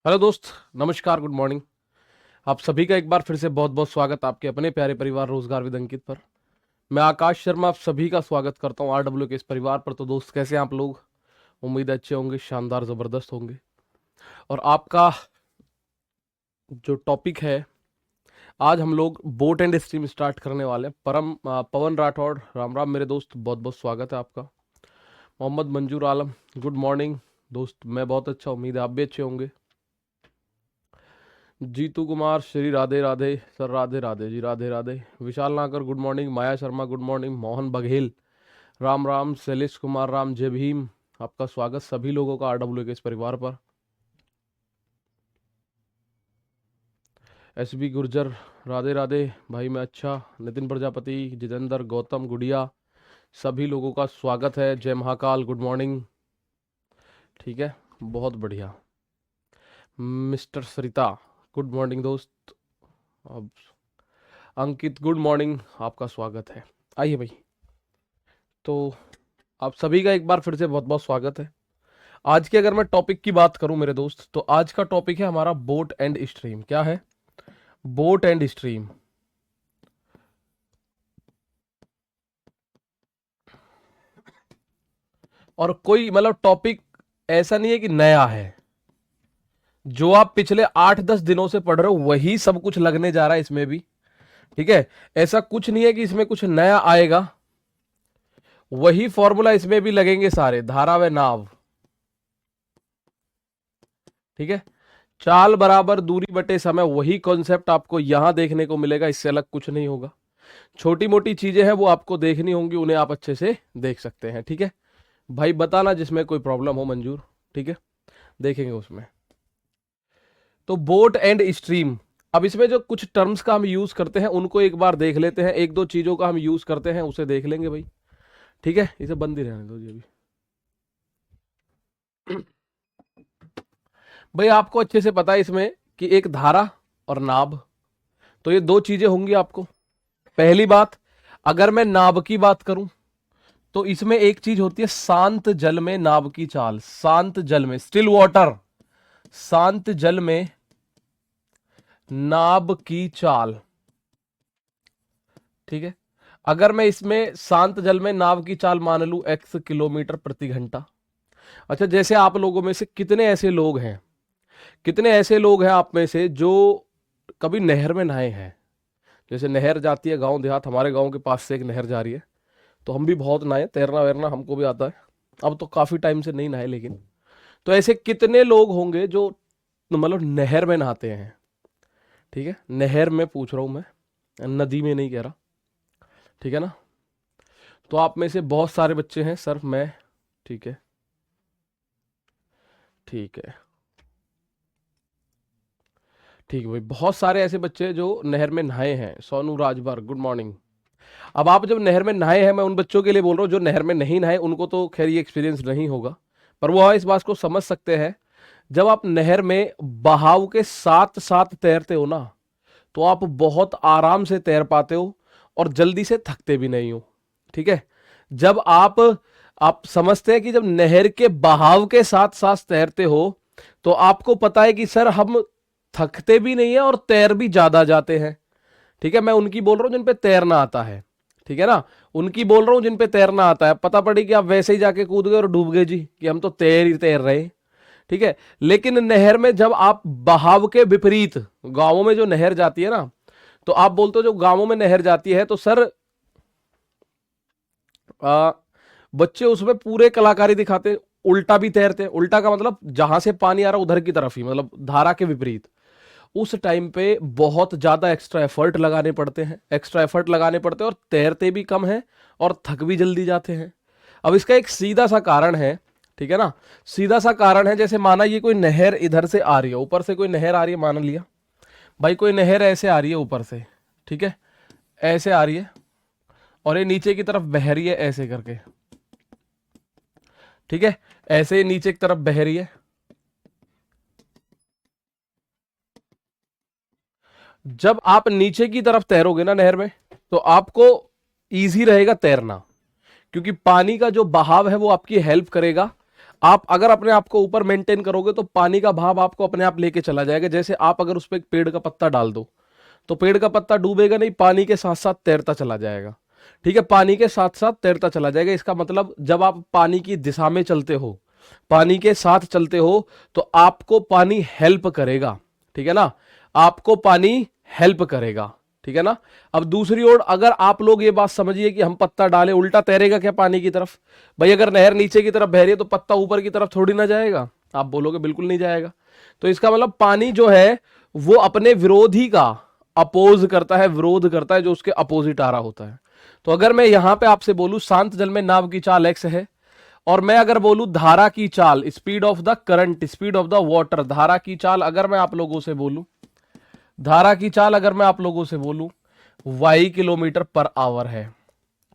Hello दोस्त, नमस्कार, good morning. आप सभी का एक बार फिर से बहुत बहुत स्वागत आपके अपने प्यारे परिवार रोजगार विद अंकित पर। मैं आकाश शर्मा आप सभी का स्वागत करता हूं आरडब्ल्यू के इस परिवार पर। तो दोस्त, कैसे हैं आप लोग? उम्मीद है अच्छे होंगे, शानदार, जबरदस्त होंगे। और आपका जो टॉपिक है, आज हम लोग बोट एंड स्ट्रीम स्टार्ट करने वाले हैं। पवन राठौड़, राम राम मेरे दोस्त, बहुत बहुत स्वागत है आपका। मोहम्मद मंजूर आलम, गुड मॉर्निंग दोस्त। मैं बहुत अच्छा, उम्मीद है आप भी अच्छे होंगे। जीतू कुमार, श्री राधे राधे सर, राधे राधे जी, राधे राधे। विशाल नागर, गुड मॉर्निंग। माया शर्मा, गुड मॉर्निंग। मोहन बघेल, राम राम। शैलेश कुमार, राम, जय भीम। आपका स्वागत सभी लोगों का आरडब्ल्यू के इस परिवार पर। एस बी गुर्जर, राधे राधे भाई, मैं अच्छा। नितिन प्रजापति, जितेंद्र, गौतम, गुड़िया, सभी लोगों का स्वागत है। जय महाकाल, गुड मॉर्निंग। ठीक है, बहुत बढ़िया। मिस्टर सरिता, गुड मॉर्निंग दोस्त। अब अंकित, गुड मॉर्निंग, आपका स्वागत है। आइए भाई। तो आप सभी का एक बार फिर से बहुत बहुत स्वागत है। आज की अगर मैं टॉपिक की बात करूं मेरे दोस्त, तो आज का टॉपिक है हमारा बोट एंड स्ट्रीम। क्या है? Boat and stream. और कोई मतलब टॉपिक ऐसा नहीं है कि नया है। जो आप पिछले 8-10 दिनों से पढ़ रहे हो वही सब कुछ लगने जा रहा है इसमें भी। ठीक है, ऐसा कुछ नहीं है कि इसमें कुछ नया आएगा। वही फॉर्मूला इसमें भी लगेंगे सारे, धारा व नाव। ठीक है, चाल बराबर दूरी बटे समय, वही कॉन्सेप्ट आपको यहां देखने को मिलेगा, इससे अलग कुछ नहीं होगा। छोटी मोटी चीजें हैं वो आपको देखनी होंगी, उन्हें आप अच्छे से देख सकते हैं। ठीक है भाई, बताना जिसमें कोई प्रॉब्लम हो मंजूर। ठीक है, देखेंगे उसमें। तो बोट एंड स्ट्रीम, अब इसमें जो कुछ टर्म्स का हम यूज करते हैं उनको एक बार देख लेते हैं। एक दो चीजों का हम यूज करते हैं उसे देख लेंगे भाई। ठीक है, इसे बंद ही रहने दो जी अभी। भाई आपको अच्छे से पता है इसमें कि एक धारा और नाभ, तो ये दो चीजें होंगी आपको। पहली बात, अगर मैं नाव की बात करूं तो इसमें एक चीज होती है शांत जल में नाव की चाल। शांत जल में, स्टिल वाटर, शांत जल में नाव की चाल। ठीक है, अगर मैं इसमें शांत जल में नाव की चाल मान लूं x किलोमीटर प्रति घंटा। अच्छा, जैसे आप लोगों में से कितने ऐसे लोग हैं, कितने ऐसे लोग हैं आप में से जो कभी नहर में नहाए हैं? जैसे नहर जाती है गांव देहात, हमारे गांव के पास से एक नहर जा रही है, तो हम भी बहुत नहाए, तैरना वैरना हमको भी आता है। अब तो काफी टाइम से नहीं नहाए, लेकिन तो ऐसे कितने लोग होंगे जो मतलब नहर में नहाते हैं? ठीक है, नहर में पूछ रहा हूं मैं, नदी में नहीं कह रहा। ठीक है ना? तो आप में से बहुत सारे बच्चे हैं सर, मैं। ठीक है, ठीक है, ठीक है भाई, बहुत सारे ऐसे बच्चे हैं जो नहर में नहाए हैं। Sonu Rajbhar, good morning. अब आप जब नहर में नहाए हैं, मैं उन बच्चों के लिए बोल रहा हूँ जो नहर में नहीं नहाए, उनको तो खैर ये एक्सपीरियंस नहीं होगा, पर वो इस बात को समझ सकते हैं। जब आप नहर में बहाव के साथ साथ तैरते हो ना, तो आप बहुत आराम से तैर पाते हो और जल्दी से थकते भी नहीं हो। ठीक है, जब आप समझते हैं कि जब नहर के बहाव के साथ साथ तैरते हो, तो आपको पता है कि सर हम थकते भी नहीं है और तैर भी ज्यादा जाते हैं। ठीक है, मैं उनकी बोल रहा हूं जिन पे तैरना आता है। ठीक है ना, उनकी बोल रहा हूं जिन पे तैरना आता है। पता पड़ी कि आप वैसे ही जाके कूद गए और डूब गए जी, कि हम तो तैर ही तैर रहे। ठीक है, लेकिन नहर में जब आप बहाव के विपरीत, गांवों में जो नहर जाती है ना, तो आप बोलते हो जो गांवों में नहर जाती है तो सर आ, बच्चे उसमें पूरे कलाकारी दिखाते हैं, उल्टा भी तैरते हैं। उल्टा का मतलब जहां से पानी आ रहा उधर की तरफ ही, मतलब धारा के विपरीत। उस टाइम पे बहुत ज्यादा एक्स्ट्रा एफर्ट लगाने पड़ते हैं, एक्स्ट्रा एफर्ट लगाने पड़ते हैं, और तैरते भी कम है और थक भी जल्दी जाते हैं। अब इसका एक सीधा सा कारण है। ठीक है ना, सीधा सा कारण है। जैसे माना ये कोई नहर इधर से आ रही है, ऊपर से कोई नहर आ रही है, मान लिया भाई कोई नहर ऐसे आ रही है ऊपर से। ठीक है, ऐसे आ रही है और ये नीचे की तरफ बह रही है ऐसे करके। ठीक है, ऐसे ही नीचे की तरफ बह रही है। जब आप नीचे की तरफ तैरोगे ना नहर में, तो आपको इजी रहेगा तैरना, क्योंकि पानी का जो बहाव है वो आपकी हेल्प करेगा आप अगर अपने आप को ऊपर मेंटेन करोगे तो पानी का भाव आपको अपने आप लेके चला जाएगा। जैसे आप अगर उस पर एक पेड़ का पत्ता डाल दो तो पेड़ का पत्ता डूबेगा नहीं, पानी के साथ साथ तैरता चला जाएगा। ठीक है, पानी के साथ साथ तैरता चला जाएगा। इसका मतलब जब आप पानी की दिशा में चलते हो, पानी के साथ चलते हो, तो आपको पानी हेल्प करेगा। ठीक है ना, आपको पानी हेल्प करेगा। ठीक है ना। अब दूसरी ओर अगर आप लोग ये बात समझिए कि हम पत्ता डालें, उल्टा तैरेगा क्या पानी की तरफ? भाई अगर नहर नीचे की तरफ बह रही है तो पत्ता ऊपर की तरफ थोड़ी ना जाएगा। आप बोलोगे बिल्कुल नहीं जाएगा। तो इसका मतलब पानी जो है वो अपने विरोधी का अपोज करता है, विरोध करता है, जो उसके अपोजिट आ रहा होता है। तो अगर मैं यहां पे आपसे बोलूं शांत जल में नाव की चाल x है, और मैं अगर बोलूं धारा की चाल, speed of the current, speed of the water, धारा की चाल अगर मैं आप लोगों से बोलूं, धारा की चाल अगर मैं आप लोगों से बोलूं y किलोमीटर पर आवर है,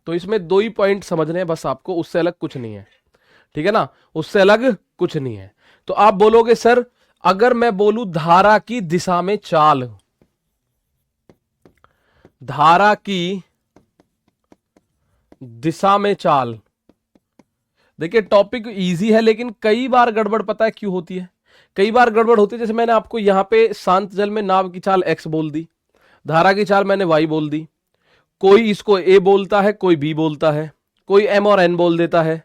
तो इसमें दो ही पॉइंट समझने हैं बस आपको, उससे अलग कुछ नहीं है। ठीक है ना, उससे अलग कुछ नहीं है। तो आप बोलोगे सर अगर मैं बोलूं धारा की दिशा में चाल, धारा की दिशा में चाल, देखिए टॉपिक इजी है लेकिन कई बार गड़बड़ पता है क्यों होती है? कई बार गड़बड़ होती है, जैसे मैंने आपको यहां पे शांत जल में नाव की चाल x बोल दी, धारा की चाल मैंने y बोल दी, कोई इसको a बोलता है, कोई b बोलता है, कोई m और n बोल देता है।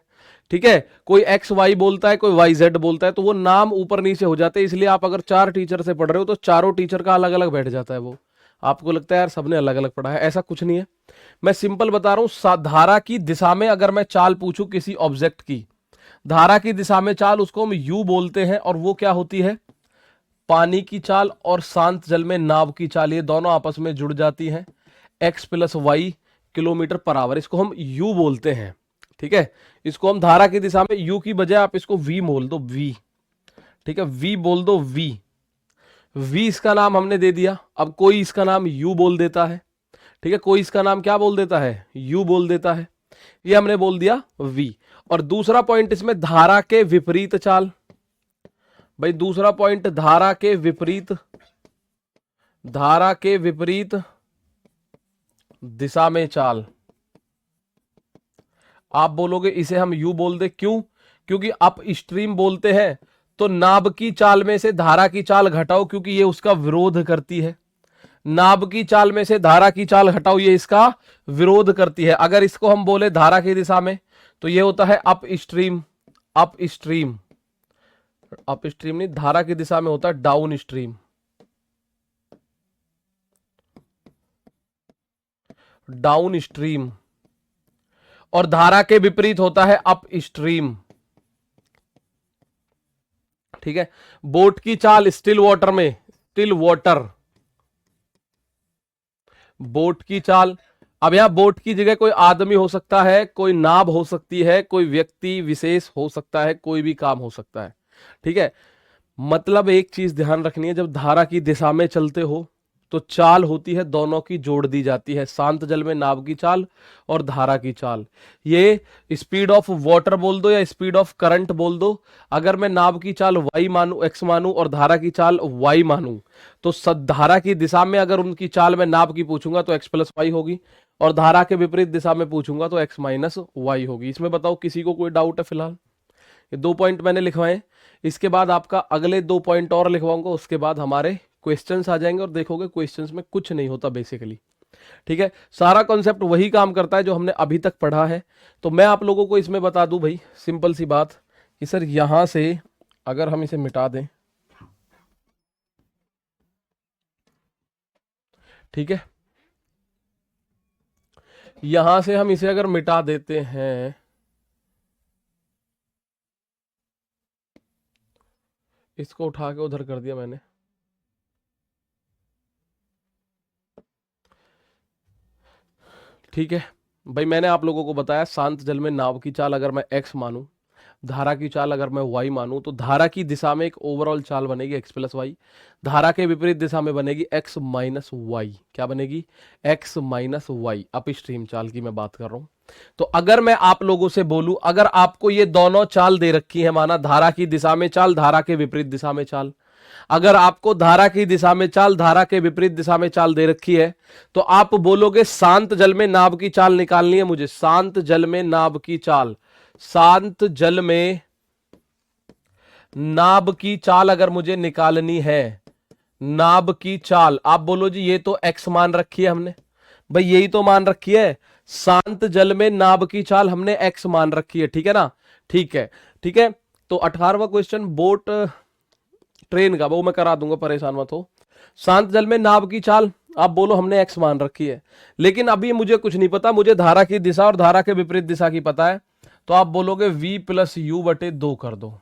ठीक है, कोई x y बोलता है, कोई y z बोलता है, तो वो नाम ऊपर नीचे हो जाते हैं। इसलिए आप अगर 4 टीचर से पढ़ रहे हो तो चारों टीचर का अलग अलग बैठ जाता है। वो आपको लगता है यार सबने अलग अलग पढ़ा है, ऐसा कुछ नहीं है। मैं सिंपल बता रहा हूं, धारा की दिशा में अगर मैं चाल पूछूं किसी ऑब्जेक्ट की, धारा की दिशा में चाल उसको हम u बोलते हैं, और वो क्या होती है? पानी की चाल और शांत जल में नाव की चाल, ये दोनों आपस में जुड़ जाती हैं, x plus Y kilometre per hour, इसको हम u बोलते हैं। ठीक है, इसको हम धारा की दिशा में u की बजाय आप इसको v बोल दो, v। ठीक है, v बोल दो, v। v इसका नाम हमने दे दिया। अब कोई इसका नाम u बोल देता है। ठीक है, कोई इसका नाम क्या बोल देता है? u बोल देता है। ये हमने बोल दिया v। और दूसरा पॉइंट इसमें धारा के विपरीत चाल, भाई दूसरा पॉइंट धारा के विपरीत, धारा के विपरीत दिशा में चाल। आप बोलोगे इसे हम u बोल दे, क्यों? क्योंकि अप स्ट्रीम बोलते हैं तो नाव की चाल में से धारा की चाल घटाओ, क्योंकि ये उसका विरोध करती है। नाव की चाल में से धारा की चाल घटाओ, ये इसका विरोध करती है। अगर इसको हम बोले धारा की दिशा में तो ये होता है up stream, up stream, up stream नहीं, धारा की दिशा में होता है डाउन स्ट्रीम, डाउन स्ट्रीम। और धारा के विपरीत होता है अप स्ट्रीम। ठीक है, बोट की चाल स्टिल वाटर में, स्टिल वाटर, बोट की चाल। अब यहां बोट की जगह कोई आदमी हो सकता है, कोई नाव हो सकती है, कोई व्यक्ति विशेष हो सकता है, कोई भी काम हो सकता है। ठीक है, मतलब एक चीज ध्यान रखनी है, जब धारा की दिशा में चलते हो तो चाल होती है दोनों की जोड़ दी जाती है, शांत जल में नाव की चाल और धारा की चाल। ये स्पीड ऑफ वाटर बोल दो या स्पीड ऑफ करंट बोल दो। अगर मैं नाव की चाल y मानू, x मानू, और धारा की चाल y मानू, तो धारा की दिशा में अगर उनकी चाल मैं नाव की पूछूंगा तो x प्लस वाई होगी, और धारा के विपरीत दिशा में पूछूंगा तो x माइनस वाई होगी। इसमें बताओ किसी को कोई डाउट है? फिलहाल ये 2 पॉइंट मैंने लिखवाए, इसके बाद आपका अगले 2 पॉइंट और लिखवाऊंगा, उसके बाद हमारे क्वेश्चंस आ जाएंगे, और देखोगे क्वेश्चंस में कुछ नहीं होता बेसिकली। ठीक है, सारा कॉन्सेप्ट वही काम करता है जो हमने अभी तक पढ़ा है। तो मैं आप लोगों को इसमें बता दूं भाई सिंपल सी बात कि सर यहां से अगर हम इसे मिटा दें, ठीक है, यहां से हम इसे अगर मिटा देते हैं, इसको उठा के उधर कर दिया मैंने, ठीक है भाई, मैंने आप लोगों को बताया शांत जल में नाव की चाल अगर मैं x मानूं, धारा की चाल अगर मैं y मानूं, तो धारा की दिशा में एक ओवरऑल चाल बनेगी x प्लस वाई, धारा के विपरीत दिशा में बनेगी x माइनस वाई। क्या बनेगी? x minus Y, upstream चाल की मैं बात कर रहा हूं। तो अगर मैं आप लोगों से बोलूं, अगर आपको ये दोनों चाल दे रखी है, माना धारा की दिशा में चाल, धारा के विपरीत दिशा में चाल, अगर आपको धारा की दिशा में चाल, धारा के विपरीत दिशा में चाल दे रखी है, तो आप बोलोगे शांत जल में नाव की चाल निकालनी है मुझे, शांत जल में नाव की चाल, शांत जल में नाब की चाल अगर मुझे निकालनी है, नाब की चाल, आप बोलो जी ये तो x मान रखी है हमने, भाई यही तो मान रखी है, शांत जल में नाब की चाल हमने x मान रखी है, ठीक है ना, ठीक है, ठीक है। तो 18वां क्वेश्चन बोट ट्रेन का, वो मैं करा दूंगा, परेशान मत हो। शांत जल में नाव की चाल आप बोलो हमने x मान रखी है, लेकिन अभी मुझे कुछ नहीं पता, मुझे धारा की दिशा और धारा के विपरीत दिशा की पता है, तो आप बोलोगे v प्लस यू बटे 2 कर दो।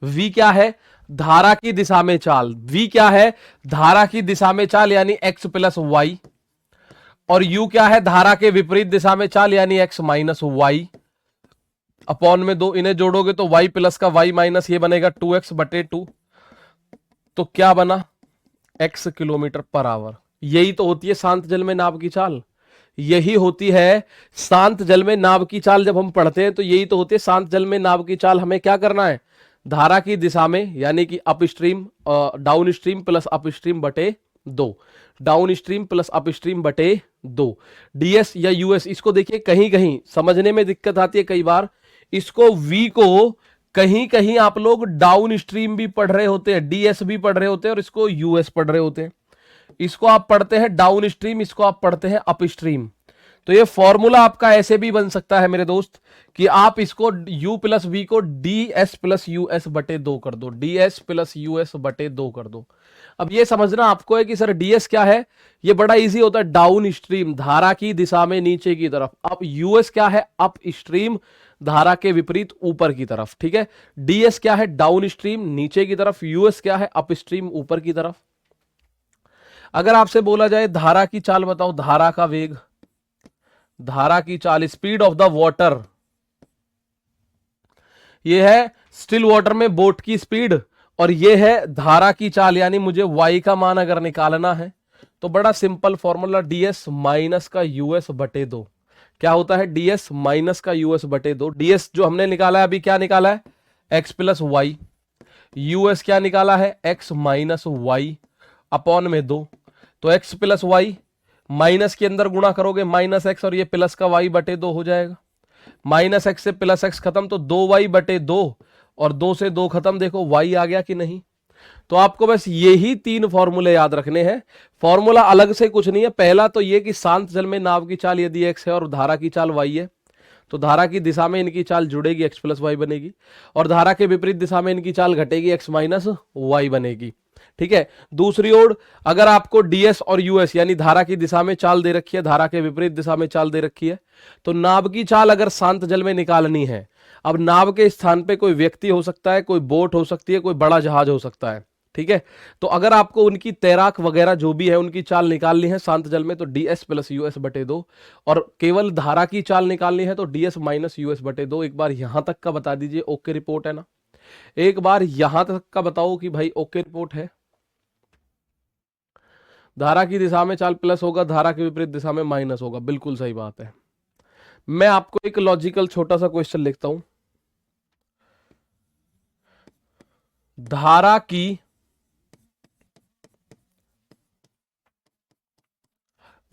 v क्या है, धारा की दिशा में चाल, v क्या है, धारा की दिशा में चाल यानी x प्लस वाई, और u क्या है, धारा के विपरीत दिशा में चाल यानी x माइनस वाई, अपॉन में 2, इन्हें जोड़ोगे तो y प्लस का y माइनस ये बनेगा 2x बटे 2, तो क्या बना, x किलोमीटर पर आवर। यही तो होती है शांत जल में नाव की चाल, यही होती है शांत जल में नाव की चाल। जब हम पढ़ते हैं तो यही तो होती है शांत जल में नाव की चाल। हमें क्या करना है, धारा की दिशा में यानी कि up stream down stream plus up stream बटे 2, down stream plus up stream बटे 2, डीएस या यूएस। इसको देखिए कहीं कहीं समझने में दिक्कत आती है कई बार, इसको वी को कहीं कहीं आप लोग डाउन स्ट्रीम भी पढ़ रहे होते हैं, डीएस भी पढ़ रहे होते हैं, और इसको यूएस पढ़ रहे होते हैं। इसको आप पढ़ते हैं डाउन स्ट्रीम, इसको आप पढ़ते हैं अप स्ट्रीम। तो ये फॉर्मूला आपका ऐसे भी बन सकता है मेरे दोस्त कि आप इसको u प्लस वी को ds प्लस यूएस बटे 2 कर दो, ds प्लस यूएस बटे 2 कर दो। अब ये समझना आपको है कि सर ds क्या है, ये बड़ा इजी होता है, डाउन स्ट्रीम धारा की दिशा में नीचे की तरफ। अब यूएस क्या है, अप स्ट्रीम धारा के विपरीत ऊपर की तरफ, ठीक है। ds क्या है, डाउन स्ट्रीम नीचे की तरफ, यूएस क्या है, अप स्ट्रीम ऊपर की तरफ। अगर आपसे बोला जाए धारा की चाल बताओ, धारा का वेग, धारा की चाल, स्पीड ऑफ द वाटर, ये है स्टिल वाटर में बोट की स्पीड, और ये है धारा की चाल, यानी मुझे y का मान अगर निकालना है तो बड़ा सिंपल फॉर्मूला, ds माइनस का यूएस बटे 2। क्या होता है, ds माइनस का यूएस बटे 2। ds जो हमने निकाला है अभी, क्या निकाला है, x प्लस वाई, यूएस क्या निकाला है, x माइनस वाई अपॉन में 2। तो x प्लस वाई, माइनस के अंदर गुणा करोगे माइनस एक्स, और ये प्लस का y बटे 2 हो जाएगा। माइनस एक्स से प्लस एक्स खत्म, तो 2y बटे 2, और 2 से 2 खत्म, देखो y आ गया कि नहीं। तो आपको बस यही 3 फॉर्मूले याद रखने हैं, फॉर्मूला अलग से कुछ नहीं है। पहला तो ये कि शांत जल में नाव की चाल यदि x है और धारा की चाल y है, तो धारा की दिशा में इनकी चाल जुड़ेगी, x प्लस वाई बनेगी, और धारा के विपरीत दिशा में इनकी चाल घटेगी, x माइनस वाई बनेगी, ठीक है। दूसरी ओर अगर आपको ds और यूएस यानी धारा की दिशा में चाल दे रखी है, धारा के विपरीत दिशा में चाल दे रखी है, तो नाव की चाल अगर शांत जल में निकालनी है, अब नाव के स्थान पे कोई व्यक्ति हो सकता है, कोई बोट हो सकती है, कोई बड़ा जहाज हो सकता है, ठीक है। तो अगर आपको उनकी तैराक वगैरह जो भी है उनकी चाल निकालनी है शांत जल में, तो ds प्लस यूएस बटे 2, और केवल धारा की चाल निकालनी है तो ds माइनस यूएस बटे 2। एक बार यहां तक का बता दीजिए, ओके रिपोर्ट है ना, एक बार यहां तक का बताओ कि भाई ओके रिपोर्ट है। धारा की दिशा में चाल प्लस होगा, धारा के विपरीत दिशा में माइनस होगा, बिल्कुल सही बात है। मैं आपको एक लॉजिकल छोटा सा क्वेश्चन लिखता हूं, धारा की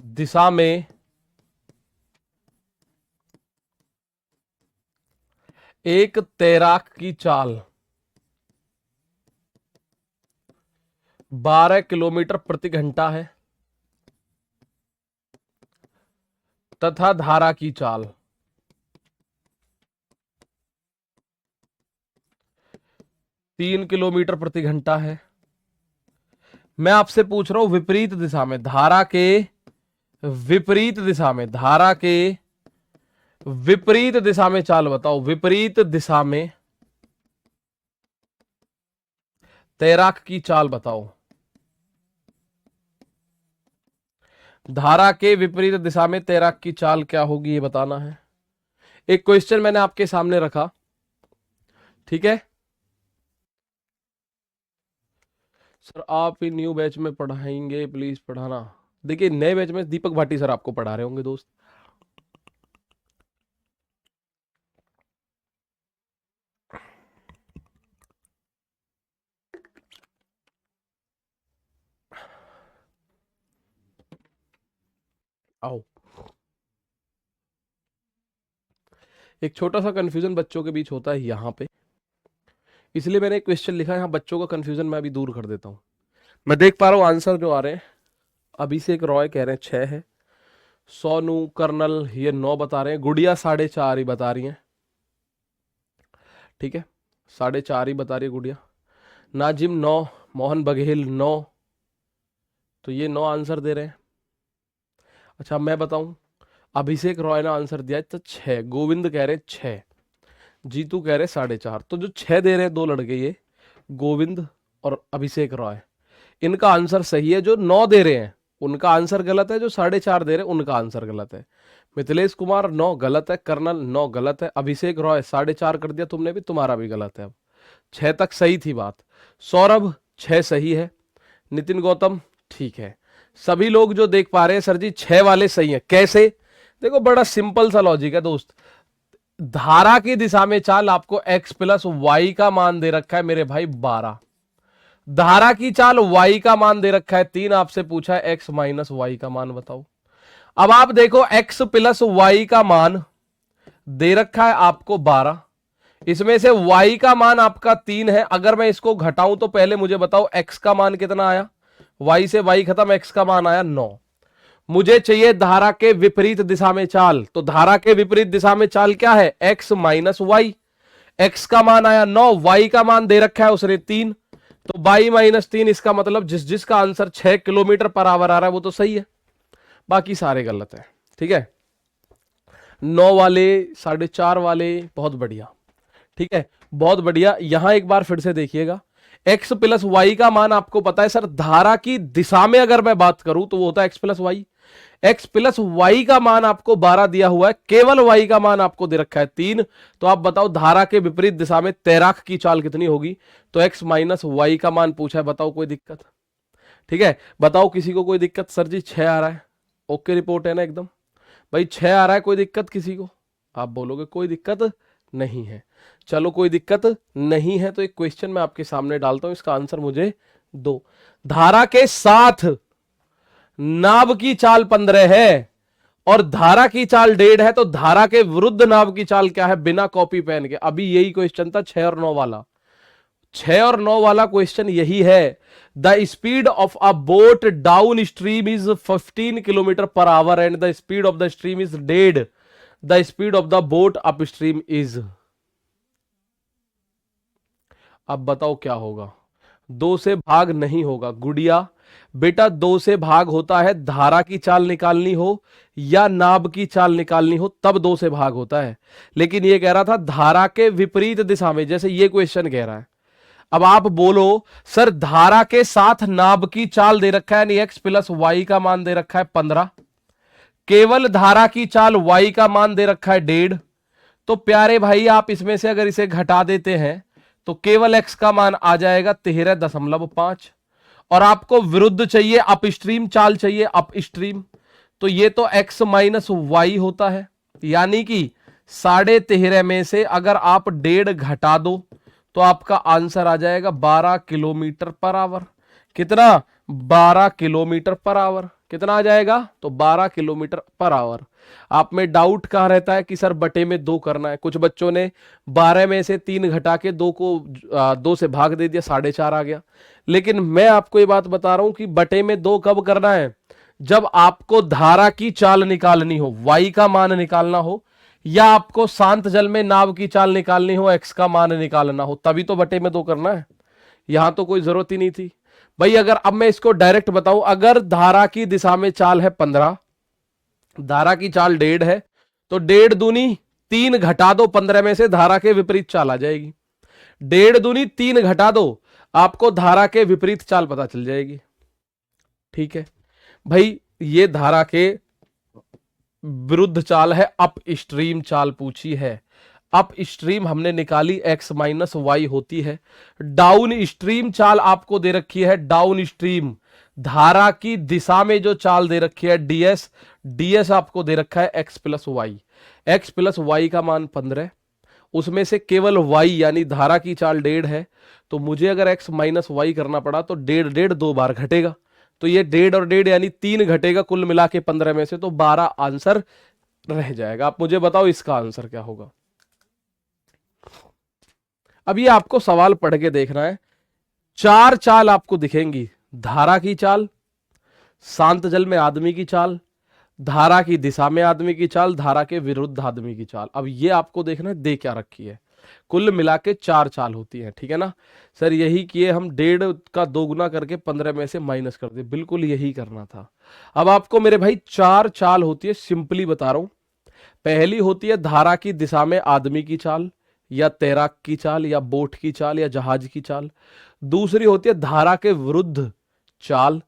दिशा में एक तैराक की चाल 12 किलोमीटर प्रति घंटा है, तथा धारा की चाल 3 किलोमीटर प्रति घंटा है। मैं आपसे पूछ रहा हूं विपरीत दिशा में, धारा के विपरीत दिशा में, धारा के विपरीत दिशा में चाल बताओ, विपरीत दिशा में तैराक की चाल बताओ। धारा के विपरीत दिशा में तैराक की चाल क्या होगी ये बताना है। एक क्वेश्चन मैंने आपके सामने रखा, ठीक है सर, आप ही न्यू बैच में पढ़ाएंगे, प्लीज पढ़ाना। देखिए नए बैच में दीपक भाटी सर आपको पढ़ा रहे होंगे दोस्त। आओ, एक छोटा सा कंफ्यूजन बच्चों के बीच होता है यहां पे, इसलिए मैंने एक क्वेश्चन लिखा है, यहाँ बच्चों का कंफ्यूजन मैं अभी दूर कर देता हूँ। मैं देख पा रहा हूँ आंसर जो आ रहे हैं। अभिषेक रॉय कह रहे हैं 6 है, सोनू कर्नल ये 9 बता रहे हैं, गुड़िया 4.5 ही बता रही हैं। ठीक है, 4.5 ही बता रही है गुड़िया। नाजिम 9, मोहन बघेल 9, तो ये 9 आंसर दे रहे हैं। अच्छा मैं बताऊं, अभिषेक रॉय ने आंसर दिया है तो 6, गोविंद कह रहे हैं 6, जीतू कह रहे हैं 4.5। तो जो 6 दे रहे हैं दो लड़के, ये गोविंद और अभिषेक रॉय, इनका आंसर सही है। जो 9 दे रहे हैं उनका आंसर गलत है, जो 4.5 दे रहे हैं उनका आंसर गलत है। मिथिलेश कुमार 9 गलत है, कर्नल 9 गलत है, अभिषेक रॉय 4.5 कर दिया तुमने भी, तुम्हारा भी गलत है। अब 6 तक सही थी बात। सौरभ 6 सही है, नितिन गौतम ठीक है। सभी लोग जो देख पा रहे हैं सर जी 6 वाले सही हैं। कैसे? देखो बड़ा सिंपल सा लॉजिक है दोस्त। धारा की दिशा में चाल आपको x प्लस वाई का मान दे रखा है मेरे भाई 12। धारा की चाल y का मान दे रखा है 3, आपसे पूछा है x माइनस वाई का मान बताओ। अब आप देखो x प्लस वाई का मान दे रखा है आपको 12, इसमें से y का मान आपका 3 है। अगर मैं इसको घटाऊं तो पहले मुझे बताओ x का मान कितना आया, y से y खत्म, x का मान आया 9। मुझे चाहिए धारा के विपरीत दिशा में चाल, तो धारा के विपरीत दिशा में चाल क्या है, x माइनस वाई। x का मान आया 9, y का मान दे रखा है उसने 3, तो y माइनस 3, इसका मतलब जिसका आंसर 6 किलोमीटर पर आवर आ रहा है वो तो सही है, बाकी सारे गलत है। ठीक है, 9 वाले 4.5 वाले बहुत बढ़िया। ठीक है, बहुत बढ़िया। यहां एक बार फिर से देखिएगा, x प्लस वाई का मान आपको पता है सर, धारा की दिशा में अगर मैं बात करूं तो वो होता है x plus Y. x plus Y का मान आपको 12 दिया हुआ है, केवल y का मान आपको दे रखा है 3। तो आप बताओ धारा के विपरीत दिशा में तैराक की चाल कितनी होगी, तो x माइनस वाई का मान पूछा है। बताओ कोई दिक्कत? ठीक है, बताओ किसी को कोई दिक्कत? सर जी 6 आ रहा है, ओके रिपोर्ट है ना एकदम भाई, 6 आ रहा है, कोई दिक्कत किसी को? आप बोलोगे कोई दिक्कत नहीं है। चलो कोई दिक्कत नहीं है, तो एक क्वेश्चन मैं आपके सामने डालता हूं, इसका आंसर मुझे दो। धारा के साथ नाव की चाल 15 है और धारा की चाल 1.5 है, तो धारा के विरुद्ध नाव की चाल क्या है, बिना कॉपी पेन के? अभी यही क्वेश्चन था 6 और 9 वाला। 6 और 9 वाला क्वेश्चन यही है। The speed of a boat down stream is 15 kilometre per our and the speed of the stream is 1.5, the speed of the boat up stream is. अब बताओ क्या होगा? 2 से भाग नहीं होगा गुड़िया बेटा, 2 से भाग होता है धारा की चाल निकालनी हो या नाव की चाल निकालनी हो, तब 2 से भाग होता है। लेकिन ये कह रहा था धारा के विपरीत दिशा में, जैसे ये क्वेश्चन कह रहा है। अब आप बोलो सर धारा के साथ नाव की चाल दे रखा है, यानी x प्लस वाई का मान दे रखा है 15, केवल धारा की चाल y का मान दे रखा है 1.5। तो प्यारे भाई आप इसमें से अगर इसे घटा देते हैं तो केवल x का मान आ जाएगा 13.5, और आपको विरुद्ध चाहिए, अपस्ट्रीम चाल चाहिए, अपस्ट्रीम। तो ये तो x माइनस वाई होता है, यानी कि 13.5 में से अगर आप 1.5 घटा दो तो आपका आंसर आ जाएगा 12 किलोमीटर पर आवर। कितना? 12 किलोमीटर पर आवर। कितना आ जाएगा? तो 12 किलोमीटर पर आवर। आप में डाउट कहां रहता है कि सर बटे में 2 करना है। कुछ बच्चों ने 12 में से 3 घटा के 2 को 2 से भाग दे दिया, 4.5 आ गया। लेकिन मैं आपको ये बात बता रहा हूं कि बटे में 2 कब करना है, जब आपको धारा की चाल निकालनी हो, वाई का मान निकालना हो, या आपको शांत जल में नाव की चाल निकालनी हो, एक्स का मान निकालना हो, तभी तो बटे में 2 करना है। यहां तो कोई जरूरत ही नहीं थी भाई। अगर अब मैं इसको डायरेक्ट बताऊं, अगर धारा की दिशा में चाल है 15, धारा की चाल 1.5 है, तो 1.5 दूनी 3 घटा दो 15 में से, धारा के विपरीत चाल आ जाएगी। 1.5 दूनी 3 घटा दो, आपको धारा के विपरीत चाल पता चल जाएगी। ठीक है भाई, ये धारा के विरुद्ध चाल है, अप स्ट्रीम चाल पूछी है। अप स्ट्रीम हमने निकाली, x माइनस वाई होती है। डाउन स्ट्रीम चाल आपको दे रखी है, डाउन स्ट्रीम धारा की दिशा में जो चाल दे रखी है ds, ds आपको दे रखा है x plus Y. x plus Y का मान 15, उसमें से केवल y यानी धारा की चाल 1.5 है, तो मुझे अगर x माइनस वाई करना पड़ा तो 1.5 2 बार घटेगा, तो ये 1.5 और 1.5 यानी 3 घटेगा, कुल मिला के 15 में से, तो 12 आंसर रह जाएगा। आप मुझे बताओ इसका आंसर क्या होगा? अब ये आपको सवाल पढ़ के देखना है। 4 चाल आपको दिखेंगी, धारा की चाल, शांत जल में आदमी की चाल, धारा की दिशा में आदमी की चाल, धारा के विरुद्ध आदमी की चाल। अब ये आपको देखना है दे क्या रखी है। कुल मिला के 4 चाल होती है, ठीक है ना सर। यही किए हम, 1.5 का 2 गुना करके 15 में से माइनस कर दिए, बिल्कुल यही करना था। अब आपको मेरे भाई 4 चाल होती है, सिंपली बता रहा हूं। पहली होती है धारा की दिशा में आदमी की चाल, या तैराक की चाल, या बोट की चाल, या जहाज की चाल। दूसरी होती है धारा के विरुद्ध चाल।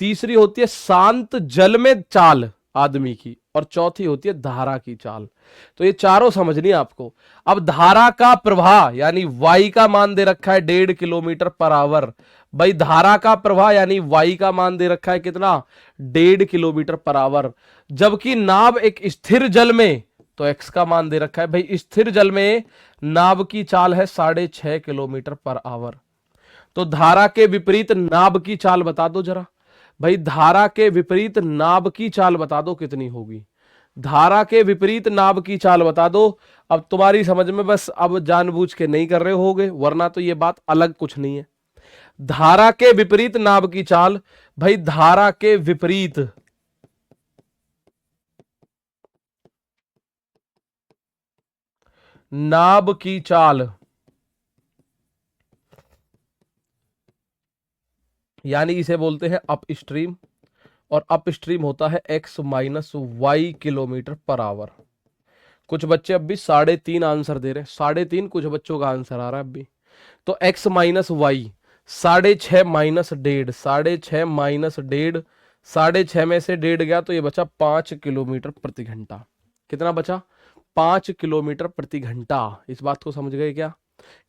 तीसरी होती है शांत जल में चाल आदमी की, और चौथी होती है धारा की चाल। तो ये चारों समझनी है आपको। अब धारा का प्रवाह यानी वाई का मान दे रखा है 1.5 किलोमीटर पर आवर। भाई धारा का प्रवाह यानी वाई का मान दे रखा है कितना, 1.5 किलोमीटर पर आवर। जबकि नाव एक स्थिर जल में, तो एक्स का मान दे रखा है भाई, स्थिर जल में नाव की चाल है 6.5 किलोमीटर पर आवर। तो धारा के विपरीत नाव की चाल बता दो जरा भाई, धारा के विपरीत नाव की चाल बता दो कितनी होगी। धारा के विपरीत नाव की चाल बता दो। अब तुम्हारी समझ में, बस अब जानबूझ के नहीं कर रहे होगे, वरना तो ये बात अलग कुछ नहीं है। धारा के विपरीत नाव की चाल, भाई धारा के विपरीत नाव की चाल यानी इसे बोलते हैं अप स्ट्रीम, और अप स्ट्रीम होता है x minus Y kilometre per hour. कुछ बच्चे अब भी 3.5 आंसर दे रहे हैं, 3.5 कुछ बच्चों का आंसर आ रहा है अब भी। तो x minus Y, 6.5 minus 1.5, 6.5 minus 1.5, 6.5 में से 1.5 गया तो ये बचा 5 किलोमीटर प्रति घंटा। कितना बचा, 5 किलोमीटर प्रति घंटा। इस बात को समझ गए क्या,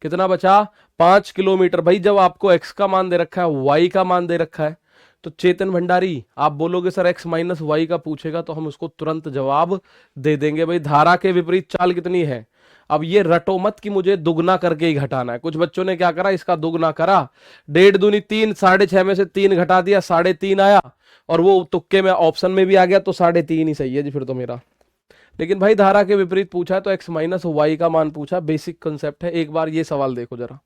कितना बचा, 5 किलोमीटर। भाई जब आपको x का मान दे रखा है, y का मान दे रखा है, तो चेतन भंडारी आप बोलोगे सर x माइनस वाई का पूछेगा तो हम उसको तुरंत जवाब दे देंगे। भाई धारा के विपरीत चाल कितनी है। अब ये रटो मत कि मुझे दुगना करके ही घटाना है। कुछ बच्चों ने क्या करा, इसका दुगना करा, 1.5 दूनी 3, 6.5 में से 3 घटा दिया, 3.5 आया, और वो तुक्के में ऑप्शन में भी आ गया, तो 3.5 ही सही है जी फिर तो मेरा। लेकिन भाई धारा के विपरीत पूछा है तो x माइनस वाई का मान पूछा, बेसिक कंसेप्ट है। एक बार ये सवाल देखो जरा,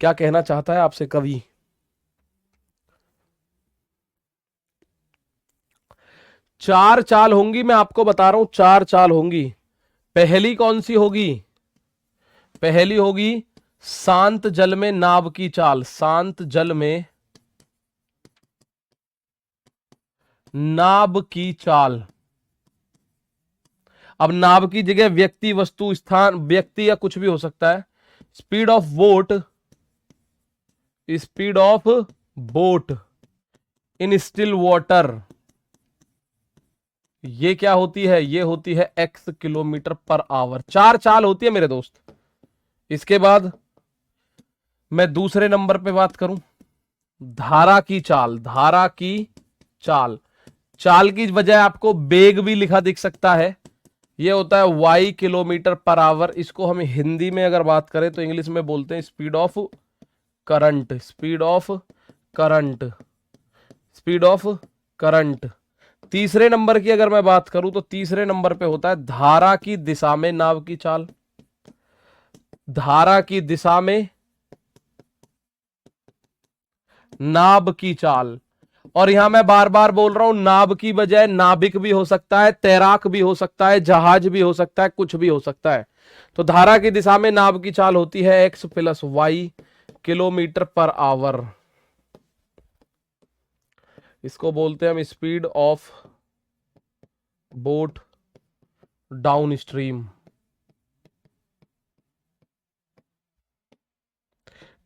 क्या कहना चाहता है आपसे कवि। 4 चाल होंगी, मैं आपको बता रहा हूं 4 चाल होंगी। पहली कौन सी होगी, पहली होगी शांत जल में नाव की चाल, शांत जल में नाव की चाल। अब नाव की जगह व्यक्ति, वस्तु, स्थान, व्यक्ति या कुछ भी हो सकता है। Speed of boat, speed of boat in still water, ये क्या होती है, ये होती है x किलोमीटर पर आवर। 4 चाल होती है मेरे दोस्त। इसके बाद मैं दूसरे नंबर पे बात करूं, धारा की चाल। धारा की चाल, चाल की बजाय आपको बेग भी लिखा दिख सकता है, ये होता है y किलोमीटर पर आवर। इसको हम हिंदी में अगर बात करें तो इंग्लिश में बोलते हैं speed of current, speed of current, speed of current. तीसरे नंबर की अगर मैं बात करूं तो तीसरे नंबर पे होता है धारा की दिशा में नाव की चाल, धारा की दिशा में नाव की चाल। और यहां मैं बार बार बोल रहा हूं, नाव की बजाय नाविक भी हो सकता है, तैराक भी हो सकता है, जहाज भी हो सकता है, कुछ भी हो सकता है। तो धारा की दिशा में नाव की चाल होती है x plus Y kilometre per hour. इसको बोलते हैं हम speed of boat downstream,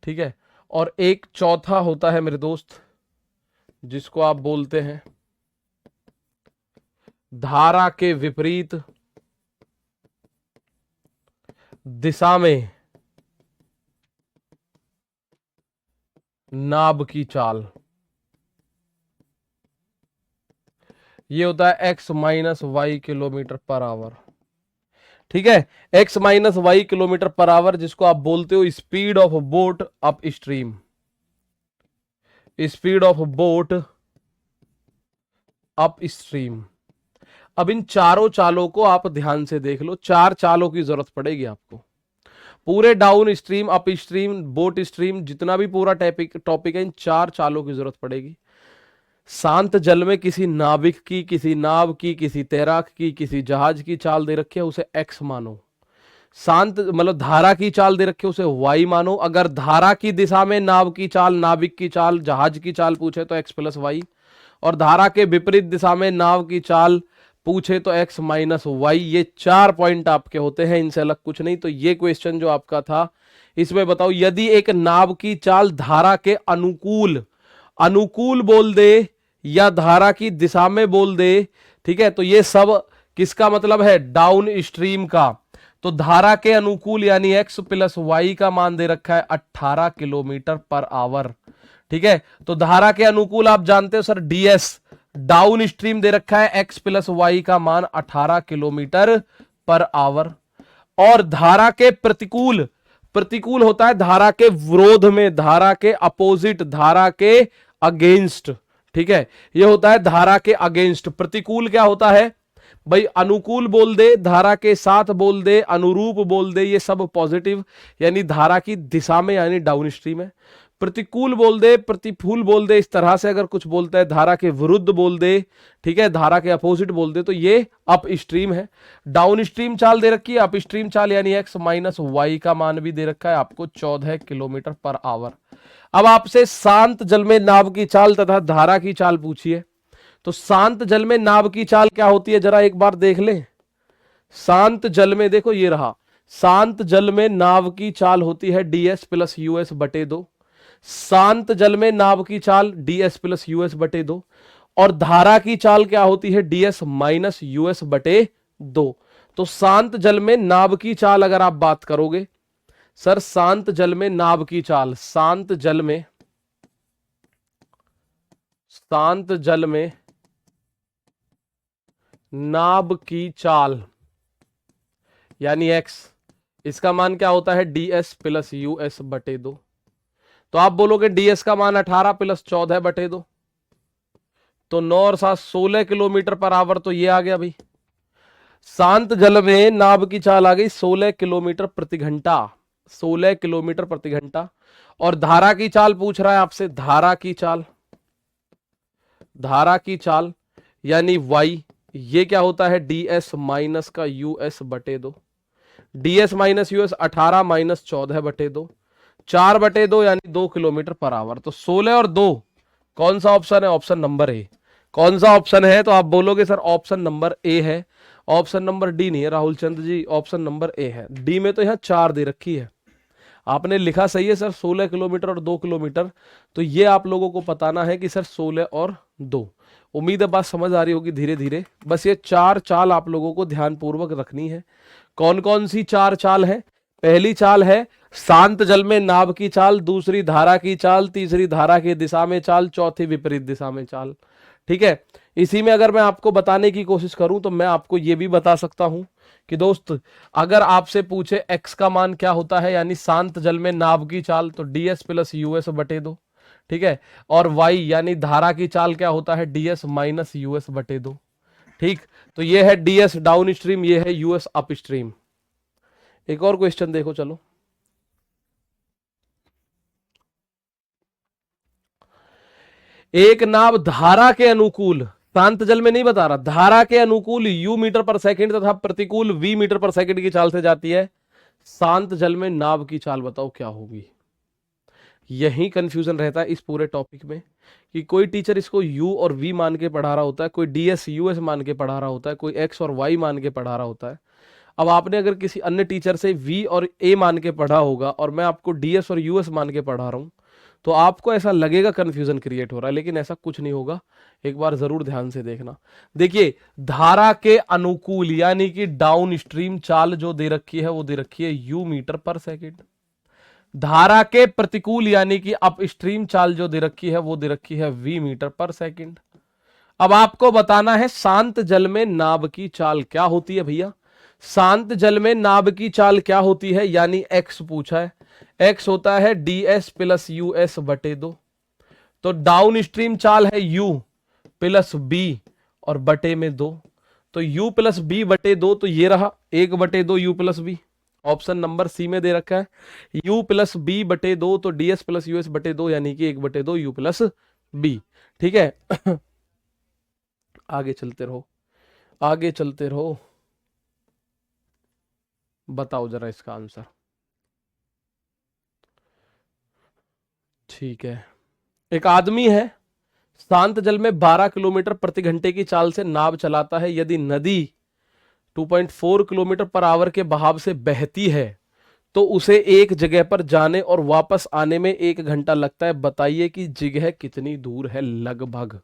ठीक है। और एक चौथा होता है मेरे दोस्त, जिसको आप बोलते हैं धारा के विपरीत दिशा में नाव की चाल। ये होता है x minus Y kilometre per hour, ठीक है। x minus Y kilometre per hour, जिसको आप बोलते हो speed of boat upstream, speed of boat upstream. अब इन चारों चालों को आप ध्यान से देख लो, 4 चालों की जरूरत पड़ेगी आपको। पूरे down stream, up stream, boat stream, जितना भी पूरा टॉपिक है, इन 4 चालों की जरूरत पड़ेगी। शांत जल में किसी नाविक की, किसी नाव की, किसी तैराक की, किसी जहाज की चाल दे रखी है, उसे एक्स मानो। शांत मतलब धारा की चाल दे रखी है, उसे वाई मानो। अगर धारा की दिशा में नाव की चाल, नाविक की चाल, जहाज की चाल पूछे तो एक्स प्लस वाई, और धारा के विपरीत दिशा में नाव की चाल पूछे तो एक्स माइनस वाई। ये 4 पॉइंट आपके होते हैं, इनसे अलग कुछ नहीं। तो ये क्वेश्चन जो आपका था, इसमें बताओ यदि एक नाव की चाल धारा के अनुकूल, अनुकूल बोल दे या धारा की दिशा में बोल दे, ठीक है, तो ये सब किसका मतलब है, डाउन स्ट्रीम का। तो धारा के अनुकूल यानी एक्स प्लस वाई का मान दे रखा है 18 किलोमीटर पर आवर, ठीक है। तो धारा के अनुकूल आप जानते हो सर डीएस, डाउन स्ट्रीम दे रखा है एक्स प्लस वाई का मान 18 किलोमीटर पर आवर। और धारा के प्रतिकूल, प्रतिकूल होता है धारा के विरोध में, धारा के अपोजिट, धारा के अगेंस्ट, ठीक है, ये होता है धारा के अगेंस्ट। प्रतिकूल क्या होता है भाई, अनुकूल बोल दे, धारा के साथ बोल दे, अनुरूप बोल दे, ये सब पॉजिटिव यानी धारा की दिशा में यानी डाउन स्ट्रीम है। प्रतिकूल बोल दे, प्रतिकूल बोल दे, इस तरह से अगर कुछ बोलता है, धारा के विरुद्ध बोल दे, ठीक है, धारा के अपोजिट बोल दे, तो ये अप स्ट्रीम है। डाउन स्ट्रीम चाल दे रखी है, अप स्ट्रीम चाल यानी एक्स माइनस वाई का मान भी दे रखा है आपको 14 किलोमीटर पर आवर। अब आपसे शांत जल में नाव की चाल तथा धारा की चाल पूछिए। तो शांत जल में नाव की चाल क्या होती है, जरा एक बार देख लें। शांत जल में देखो ये रहा, शांत जल में नाव की चाल होती है ds प्लस यूएस बटे 2। शांत जल में नाव की चाल ds प्लस यूएस बटे 2। और धारा की चाल क्या होती है, ds माइनस यूएस बटे 2। तो शांत जल में नाव की चाल अगर आप बात करोगे सर, शांत जल में नाव की चाल, शांत जल में, शांत जल में नाव की चाल यानी x, इसका मान क्या होता है ds प्लस यूएस बटे 2। तो आप बोलोगे ds का मान 18 प्लस 14 बटे 2, तो 9 और 7 16 किलोमीटर पर आवर, तो ये आ गया भाई। शांत जल में नाव की चाल आ गई 16 किलोमीटर प्रति घंटा, 16 किलोमीटर प्रति घंटा। और धारा की चाल पूछ रहा है आपसे, धारा की चाल, धारा की चाल यानी y, ये क्या होता है ds माइनस का यूएस बटे 2। ds माइनस यूएस 18 माइनस 14 बटे 2, 4 बटे 2 यानी 2 किलोमीटर पर आवर। तो 16 और 2 कौन सा ऑप्शन है, ऑप्शन नंबर ए। कौन सा ऑप्शन है, तो आप बोलोगे सर ऑप्शन नंबर ए है, ऑप्शन नंबर डी नहीं है Rahul Chandra ji, option number A है। डी में तो यहां 4 दे रखी है, आपने लिखा सही है सर 16 किलोमीटर और 2 किलोमीटर, तो ये आप लोगों को बताना है कि सर 16 और 2। उम्मीद है बात समझ आ रही होगी धीरे धीरे। बस ये 4 चाल आप लोगों को ध्यानपूर्वक रखनी है। कौन कौन सी 4 चाल है, पहली चाल है शांत जल में नाव की चाल, दूसरी धारा की चाल, तीसरी धारा की दिशा में चाल, चौथी विपरीत दिशा में चाल, ठीक है। इसी में अगर मैं आपको बताने की कोशिश करूं तो मैं आपको यह भी बता सकता हूं कि दोस्त अगर आपसे पूछे x का मान क्या होता है यानी शांत जल में नाव की चाल, तो ds प्लस यूएस बटे 2, ठीक है। और y यानी धारा की चाल क्या होता है ds माइनस यूएस बटे 2, ठीक। तो ये है ds डाउन स्ट्रीम, ये है यूएस अप स्ट्रीम। एक और क्वेश्चन देखो चलो, एक नाव धारा के अनुकूल, शांत जल में नहीं बता रहा, धारा के अनुकूल u मीटर पर सेकंड तथा प्रतिकूल v मीटर पर सेकंड की चाल से जाती है। शांत जल में नाव की चाल बताओ क्या होगी। यही कंफ्यूजन रहता है इस पूरे टॉपिक में कि कोई टीचर इसको u और v मान के पढ़ा रहा होता है, कोई ds us मान के पढ़ा रहा होता है, कोई x और y मान के पढ़ा रहा होता है। अब आपने अगर किसी अन्य टीचर से v और a मान के पढ़ा होगा और मैं आपको ds और us मान के पढ़ा रहा हूं, तो आपको ऐसा लगेगा कंफ्यूजन क्रिएट हो रहा है, लेकिन ऐसा कुछ नहीं होगा। एक बार जरूर ध्यान से देखना। देखिए धारा के अनुकूल यानी कि डाउन स्ट्रीम चाल जो दे रखी है वो दे रखी है u मीटर पर सेकंड। धारा के प्रतिकूल यानी कि अप स्ट्रीम चाल जो दे रखी है वो दे रखी है v मीटर पर सेकंड। अब आपको बताना है शांत जल में नाव की चाल क्या होती है भैया। शांत जल में नाव की चाल क्या होती है यानी x पूछा है, x होता है ds प्लस यूएस बटे 2। तो डाउन स्ट्रीम चाल है u प्लस b और बटे में 2, तो u प्लस b बटे 2, तो ये रहा 1 बटे 2 u plus b option number C में दे रखा है u प्लस बी बटे 2, तो ds प्लस यूएस बटे 2 यानी कि 1/2 u प्लस बी। ठीक है आगे चलते रहो, आगे चलते रहो, बताओ जरा इसका आंसर। ठीक है, एक आदमी है, शांत जल में 12 किलोमीटर प्रति घंटे की चाल से नाव चलाता है। यदि नदी 2.4 किलोमीटर पर आवर के बहाव से बहती है तो उसे एक जगह पर जाने और वापस आने में 1 घंटा लगता है। बताइए कि जगह कितनी दूर है लगभग,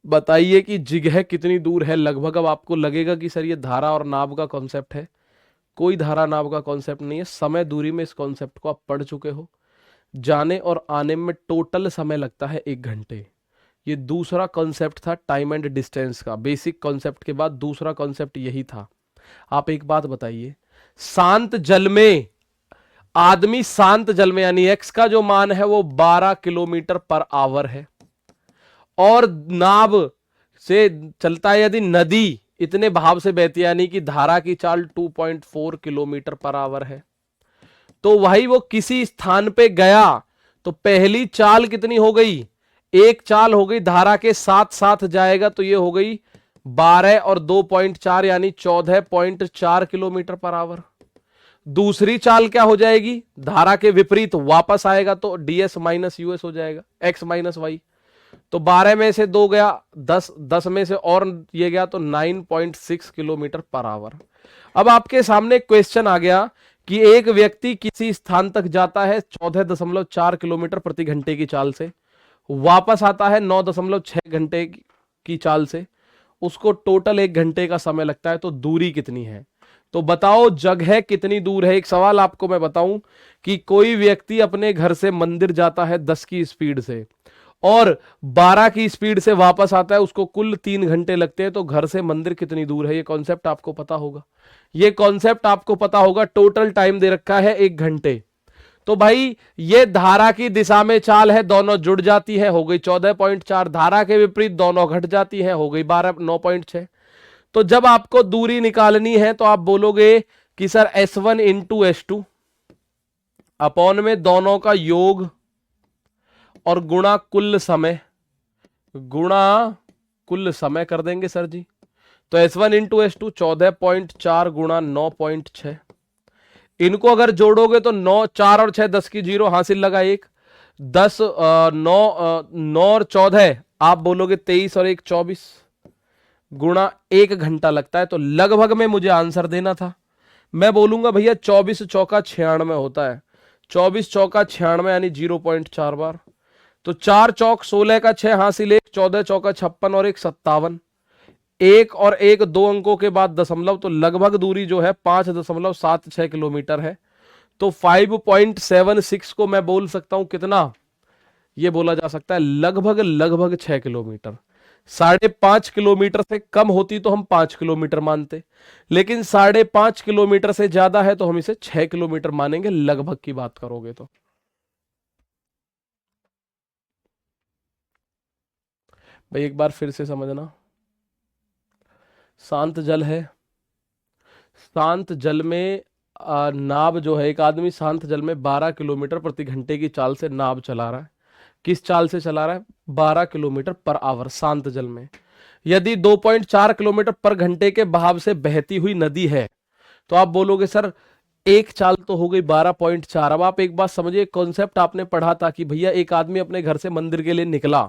बताइए कि जगह कितनी दूर है लगभग। अब आपको लगेगा कि सर ये धारा और नाव का कॉन्सेप्ट है, कोई धारा नाव का कॉन्सेप्ट नहीं है। समय दूरी में इस कॉन्सेप्ट को आप पढ़ चुके हो। जाने और आने में टोटल समय लगता है 1 घंटे। ये दूसरा कॉन्सेप्ट था टाइम एंड डिस्टेंस का। बेसिक कॉन्सेप्ट के बाद दूसरा कॉन्सेप्ट यही था। आप एक बात बताइए, शांत जल में आदमी, शांत जल में यानी एक्स का जो मान है वो 12 किलोमीटर पर आवर है, और नाव से चलता है यदि नदी इतने भाव से बहती है यानी कि धारा की चाल 2.4 किलोमीटर पर आवर है, तो वही वो किसी स्थान पे गया तो पहली चाल कितनी हो गई, एक चाल हो गई, धारा के साथ साथ जाएगा तो ये हो गई 12 और 2.4 यानी 14.4 किलोमीटर पर आवर। दूसरी चाल क्या हो जाएगी, धारा के विपरीत वापस आएगा तो ds माइनस यूएस हो जाएगा, x माइनस वाई। तो 12 में से 2 गया 10, 10 में से और ये गया तो 9.6 किलोमीटर पर आवर। अब आपके सामने क्वेश्चन आ गया कि एक व्यक्ति किसी स्थान तक जाता है 14.4 किलोमीटर प्रति घंटे की चाल से, वापस आता है 9.6 घंटे की चाल से, उसको टोटल 1 घंटे का समय लगता है, तो दूरी कितनी है। तो बताओ जगह कितनी दूर है। एक सवाल आपको मैं बताऊं कि कोई व्यक्ति अपने घर से मंदिर जाता है 10 की स्पीड से और 12 की स्पीड से वापस आता है, उसको कुल 3 घंटे लगते हैं, तो घर से मंदिर कितनी दूर है, ये कॉन्सेप्ट आपको पता होगा। ये कॉन्सेप्ट आपको पता होगा। टोटल टाइम दे रखा है 1 घंटे। तो भाई ये धारा की दिशा में चाल है, दोनों जुड़ जाती है, हो गई 14.4, धारा के विपरीत दोनों घट जाती है, हो गई 9.6। तो जब आपको दूरी निकालनी है तो आप बोलोगे कि sir S1 into S2 upon में दोनों का योग और गुणा कुल समय, गुणा कुल समय कर देंगे सर जी। तो S1 इंटू S2 14.4 गुणा 9.6, इनको अगर जोड़ोगे तो 9, 4 और 6 10 की 0 हासिल लगा 1, 10 9 और 14 आप बोलोगे 23 और 1 24 गुणा 1 घंटा लगता है। तो लगभग में मुझे आंसर देना था, मैं बोलूंगा भैया 24 चौका 96 होता है, 24 चौका 96 यानी 0.4 बार। तो 4 चौक 16 का 6 हासिल 1, 14 चौका 56 और 1 57, 1 और 1 2 अंकों के बाद दशमलव, तो लगभग दूरी जो है 5.76 किलोमीटर है। तो 5.76 को मैं बोल सकता हूं कितना, ये बोला जा सकता है लगभग लगभग 6 किलोमीटर। 5.5 किलोमीटर से कम होती तो हम 5 किलोमीटर मानते, लेकिन 5.5 किलोमीटर से ज्यादा है तो हम इसे 6 किलोमीटर मानेंगे, लगभग की बात करोगे तो। भाई एक बार फिर से समझना, शांत जल है, शांत जल में नाव जो है, एक आदमी शांत जल में 12 किलोमीटर प्रति घंटे की चाल से नाव चला रहा है। किस चाल से चला रहा है, 12 किलोमीटर पर आवर शांत जल में। यदि 2.4 किलोमीटर पर घंटे के बहाव से बहती हुई नदी है तो आप बोलोगे सर एक चाल तो हो गई 12.4। अब आप एक बात समझिए, कॉन्सेप्ट आपने पढ़ा था कि भैया एक आदमी अपने घर से मंदिर के लिए निकला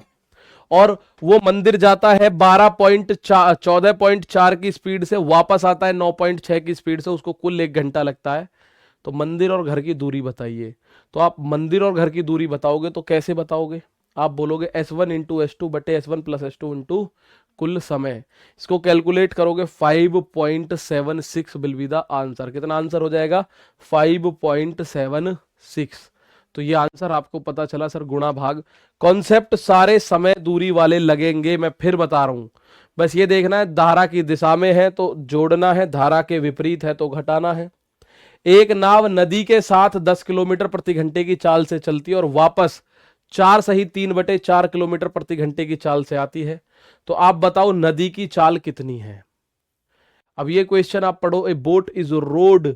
और वो मंदिर जाता है 14.4 की स्पीड से, वापस आता है 9.6 की स्पीड से, उसको कुल 1 घंटा लगता है। तो मंदिर और घर की दूरी बताइए। तो आप मंदिर और घर की दूरी बताओगे तो कैसे बताओगे, आप बोलोगे S1 इंटू S2 बटे S1 प्लस S2 इंटू कुल समय। इसको कैलकुलेट करोगे 5.76 विल बी द आंसर। कितना आंसर हो जाएगा, 5.76। तो ये आंसर आपको पता चला सर, गुणा भाग। कॉन्सेप्ट सारे समय दूरी वाले लगेंगे, मैं फिर बता रहा हूं, बस ये देखना है धारा की दिशा में है तो जोड़ना है, धारा के विपरीत है तो घटाना है। एक नाव नदी के साथ 10 किलोमीटर प्रति घंटे की चाल से चलती है और वापस 4 सहित 3/4 किलोमीटर प्रति घंटे की चाल से आती है। तो आप बताओ नदी की चाल कितनी है। अब ये क्वेश्चन आप पढ़ो, ए boat is road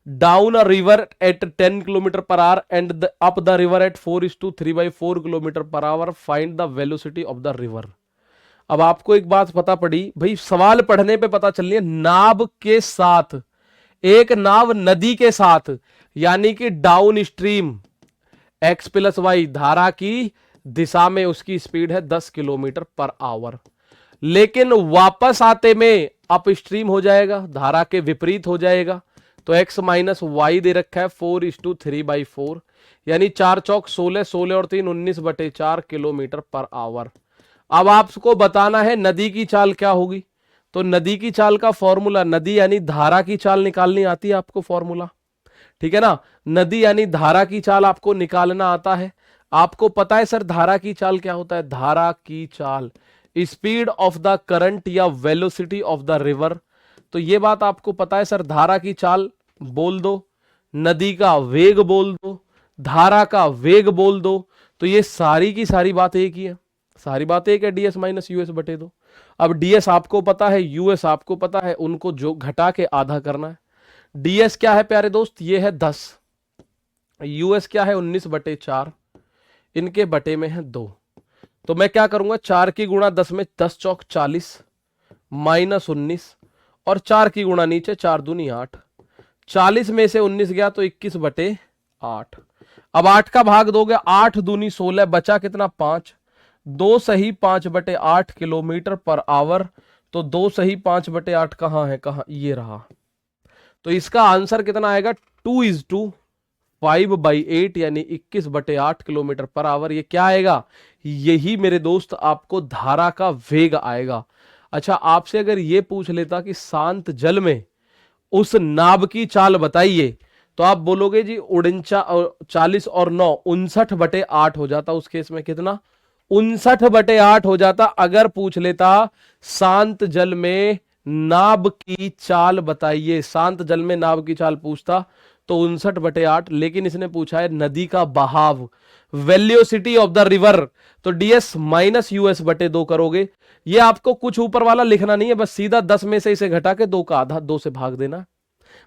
down a river eight 10 kilometre per our and up the river eight 4:3/4 kilometre per our, find the velocity of the river. अब आपको एक बात पता पड़ी भाई, सवाल पढ़ने पे पता चल रही है, नाव के साथ, एक नाव नदी के साथ, यानी कि डाउन स्ट्रीम x+y धारा की दिशा में उसकी स्पीड है 10 किलोमीटर पर आवर, लेकिन वापस आते में अप स्ट्रीम हो जाएगा, धारा के विपरीत हो जाएगा। तो x माइनस वाई दे रखा है 4:3/4, यानी 4 चौक 16, 16 और 3 19/4 किलोमीटर पर आवर। अब आपको बताना है नदी की चाल क्या होगी। तो नदी की चाल का फॉर्मूला, नदी यानी धारा की चाल निकालनी आती है आपको फॉर्मूला, ठीक है ना। नदी यानी धारा की चाल आपको निकालना आता है। आपको पता है सर धारा की चाल क्या होता है? धारा की चाल स्पीड ऑफ द करंट या वेलोसिटी ऑफ द रिवर। तो ये बात आपको पता है सर, धारा की चाल बोल दो, नदी का वेग बोल दो, धारा का वेग बोल दो, तो ये सारी की सारी बात एक ही है, सारी बात एक है, ds माइनस यूएस बटे 2। अब ds आपको पता है, यूएस आपको पता है, उनको जो घटा के आधा करना है। ds क्या है प्यारे दोस्त? ये है 10, यूएस क्या है 19/4, इनके बटे में है 2। तो मैं क्या करूंगा, 4 की गुणा 10 में 10 चौक 40 माइनस 19, और 4 की गुणा नीचे 4 दूनी 8, 40 में से 19 गया तो 21/8। अब 8 का भाग दोगे, 8 दूनी 16, बचा कितना 5, 2 सही 5/8 किलोमीटर पर आवर। तो 2 सही 5/8 कहां है, कहां, ये रहा। तो इसका आंसर कितना आएगा, 2:5/8 यानी 21/8 किलोमीटर पर आवर। ये क्या आएगा? यही मेरे दोस्त आपको धारा का वेग आएगा। अच्छा, आपसे अगर ये पूछ लेता कि शांत जल में उस नाव की चाल बताइए, तो आप बोलोगे जी 40 और 9 59/8 हो जाता। उस केस में कितना, 59/8 हो जाता। अगर पूछ लेता शांत जल में नाव की चाल बताइए, शांत जल में नाव की चाल पूछता तो 59/8, लेकिन इसने पूछा है नदी का बहाव, वेलोसिटी ऑफ द रिवर। तो ds माइनस यूएस बटे 2 करोगे। ये आपको कुछ ऊपर वाला लिखना नहीं है, बस सीधा 10 में से इसे घटा के 2 का आधा 2 से भाग देना।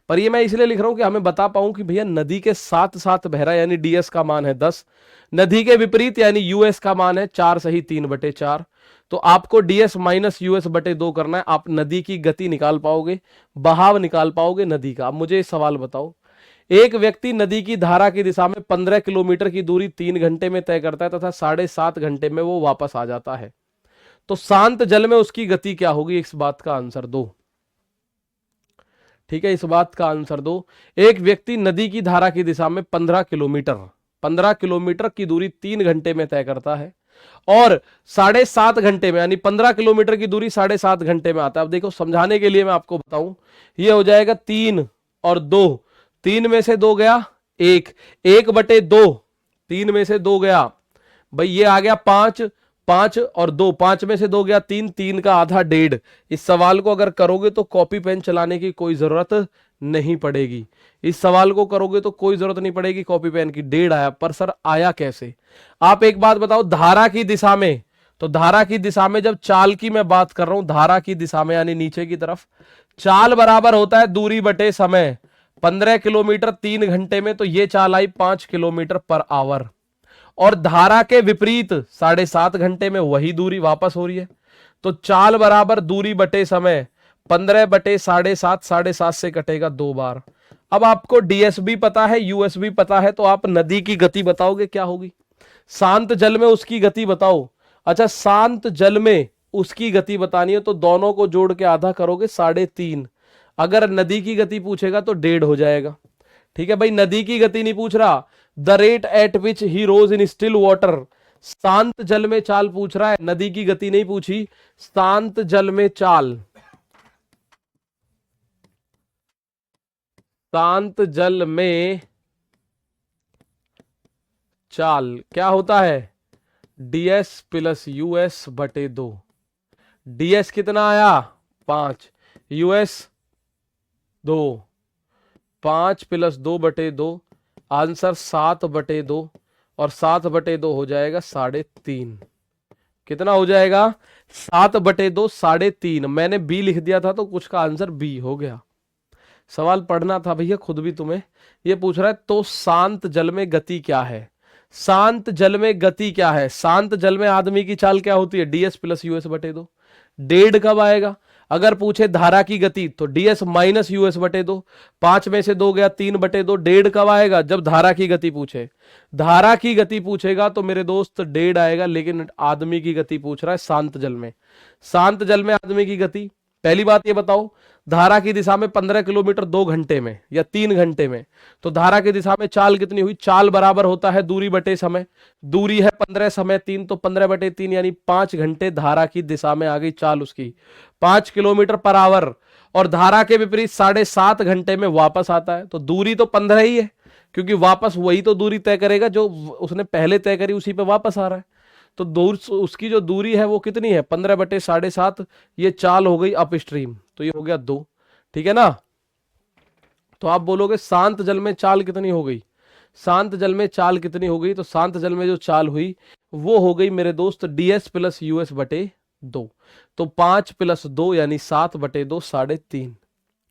पर ये मैं इसलिए लिख रहा हूं कि हमें बता पाऊं कि भैया नदी के साथ साथ बह रहा है, यानी ds का मान है 10, नदी के विपरीत यानी यूएस का मान है 4 सही 3/4। तो आपको ds माइनस यूएस बटे 2 करना है। आप नदी की गति निकाल पाओगे, बहाव निकाल पाओगे नदी का। अब मुझे एक सवाल बताओ, एक व्यक्ति नदी की धारा की दिशा में 15 किलोमीटर की दूरी 3 घंटे में तय करता है तथा 7.5 घंटे में वो वापस आ जाता है, तो शांत जल में उसकी गति क्या होगी? इस बात का आंसर दो। ठीक है, इस बात का आंसर दो। एक व्यक्ति नदी की धारा की दिशा में 15 किलोमीटर की दूरी 3 घंटे में तय करता है और 7.5 घंटे में, यानी 15 किलोमीटर की दूरी 7.5 घंटे में आता है। अब देखो समझाने के लिए मैं आपको बताऊं, ये हो जाएगा 3 और 2, 3 में से 2 गया 1, 1/2, 3 में से 2 गया भाई, ये आ गया 5, 5 और 2, 5 में से 2 गया 3, 3 का आधा 1.5। इस सवाल को अगर करोगे तो कॉपी पेन चलाने की कोई जरूरत नहीं पड़ेगी। इस सवाल को करोगे तो कोई जरूरत नहीं पड़ेगी कॉपी पेन की। 1.5 आया, पर सर आया कैसे? आप एक बात बताओ, धारा की दिशा में, तो धारा की दिशा में जब चाल की मैं बात कर रहा हूं, धारा की दिशा में यानी नीचे की तरफ, चाल बराबर होता है दूरी बटे समय। 15 किलोमीटर 3 घंटे में, तो ये चाल आई 5 किलोमीटर पर आवर, और धारा के विपरीत 7.5 घंटे में वही दूरी वापस हो रही है। तो चाल बराबर दूरी बटे समय, 15/7.5, 7.5 से कटेगा 2 बार। अब आपको ds भी पता है, यूएस भी पता है, तो आप नदी की गति बताओगे क्या होगी? शांत जल में उसकी गति बताओ। अच्छा, शांत जल में उसकी गति बतानी है तो दोनों को जोड़ के आधा करोगे 3.5। अगर नदी की गति पूछेगा तो 1.5 हो जाएगा। ठीक है भाई, नदी की गति नहीं पूछ रहा, the rate at which he rows in still water, शांत जल में चाल पूछ रहा है, नदी की गति नहीं पूछी। शांत जल में चाल, शांत जल में चाल क्या होता है? ds प्लस यूएस बटे 2। ds कितना आया? 5, यूएस 2, 5 प्लस 2/2, आंसर 7/2, और 7/2 हो जाएगा 3.5। कितना हो जाएगा? 7/2, 3.5। मैंने बी लिख दिया था तो कुछ का आंसर बी हो गया। सवाल पढ़ना था भैया खुद भी तुम्हें। ये पूछ रहा है तो शांत जल में गति क्या है। शांत जल में गति क्या है। शांत जल में आदमी की चाल क्या होती है, ds प्लस यूएस बटे दो। डेढ़ कब आएगा। अगर पूछे धारा की गति तो ds माइनस यूएस बटे दो। 5 में से 2 गया 3 बटे 2। डेढ़ कब आएगा, जब धारा की गति पूछे। धारा की गति पूछेगा तो मेरे दोस्त डेढ़ आएगा, लेकिन आदमी की गति पूछ रहा है शांत जल में। शांत जल में आदमी की गति, पहली बात ये बताओ, धारा की दिशा में 15 किलोमीटर 2 घंटे में या 3 घंटे में, तो धारा की दिशा में चाल कितनी हुई। चाल बराबर होता है दूरी बटे समय। दूरी है 15, समय 3, तो 15 बटे 3 यानी 5 घंटे धारा की दिशा में आ गई चाल उसकी, 5 किलोमीटर पर आवर। और धारा के विपरीत 7.5 घंटे में वापस आता है, तो दूरी तो 15 ही है, क्योंकि वापस वही तो दूरी तय करेगा जो उसने पहले तय करी, उसी पे वापस आ रहा है। तो दूर उसकी जो दूरी है वो कितनी है, 15 बटे 7.5। ये चाल हो गई अप स्ट्रीम, तो ये हो गया 2। ठीक है ना। तो आप बोलोगे शांत जल में चाल कितनी हो गई। शांत जल में चाल कितनी हो गई, तो शांत जल में जो चाल हुई वो हो गई मेरे दोस्त ds प्लस यूएस बटे 2। तो 5 प्लस 2 यानी 7 बटे 2, 3.5।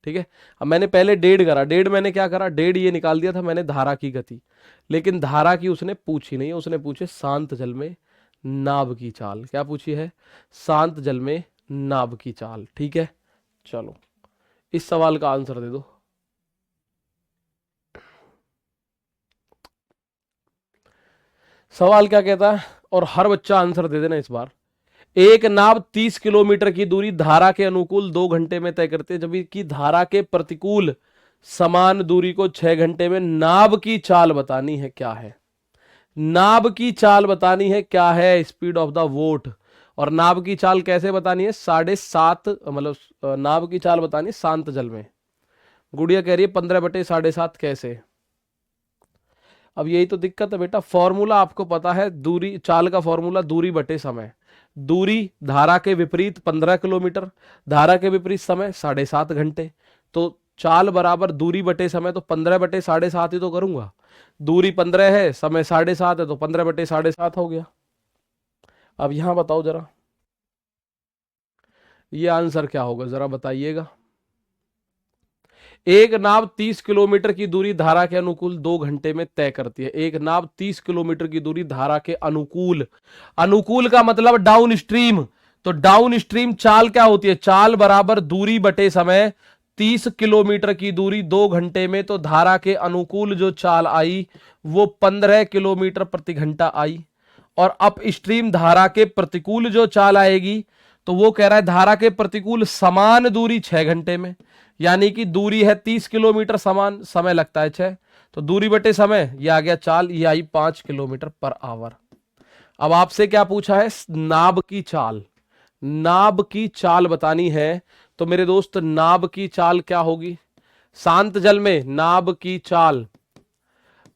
ठीक है। अब मैंने पहले डेढ़ करा, डेढ़ मैंने क्या करा, डेढ़ ये निकाल दिया था मैंने धारा की गति, लेकिन धारा की उसने पूछी नहीं है, उसने पूछे शांत जल में नाव की चाल। क्या पूछी है, शांत जल में नाव की चाल। ठीक है, चलो इस सवाल का आंसर दे दो। सवाल क्या कहता है, और हर बच्चा आंसर दे देना इस बार। एक नाव 30 किलोमीटर की दूरी धारा के अनुकूल 2 घंटे में तय करती है, जबकि धारा के प्रतिकूल समान दूरी को 6 घंटे में। नाव की चाल बतानी है, क्या है नाव की चाल बतानी है, क्या है स्पीड ऑफ द वोट। और नाव की चाल कैसे बतानी है, 7.5, मतलब नाव की चाल बतानी है शांत जल में। गुड़िया कह रही है 15 बटे 7.5 कैसे। अब यही तो दिक्कत है बेटा, फॉर्मूला आपको पता है, दूरी चाल का फॉर्मूला दूरी बटे समय। दूरी धारा के विपरीत 15 किलोमीटर, धारा के विपरीत समय 7.5 घंटे। तो चाल बराबर दूरी बटे समय, तो 15 बटे 7.5 ही तो करूंगा। दूरी 15 है, समय 7.5 है, तो 15 बटे 7.5 हो गया। अब यहां बताओ जरा, ये आंसर क्या होगा जरा बताइएगा। एक नाव 30 किलोमीटर की दूरी धारा के अनुकूल 2 घंटे में तय करती है। एक नाव 30 किलोमीटर की दूरी धारा के अनुकूल, अनुकूल का मतलब डाउन स्ट्रीम। तो डाउन स्ट्रीम चाल क्या होती है, चाल बराबर दूरी बटे समय। 30 किलोमीटर की दूरी 2 घंटे में, तो धारा के अनुकूल जो चाल आई वो 15 किलोमीटर प्रति घंटा आई। और अप स्ट्रीम धारा के प्रतिकूल जो चाल आएगी, तो वो कह रहा है धारा के प्रतिकूल समान दूरी 6 घंटे में, यानी कि दूरी है 30 किलोमीटर, समान समय लगता है 6। तो दूरी बटे समय, ये आ गया चाल, ये आई 5 किलोमीटर पर आवर। अब आपसे क्या पूछा है, नाव की चाल। नाव की चाल बतानी है, तो मेरे दोस्त नाव की चाल क्या होगी। शांत जल में नाव की चाल,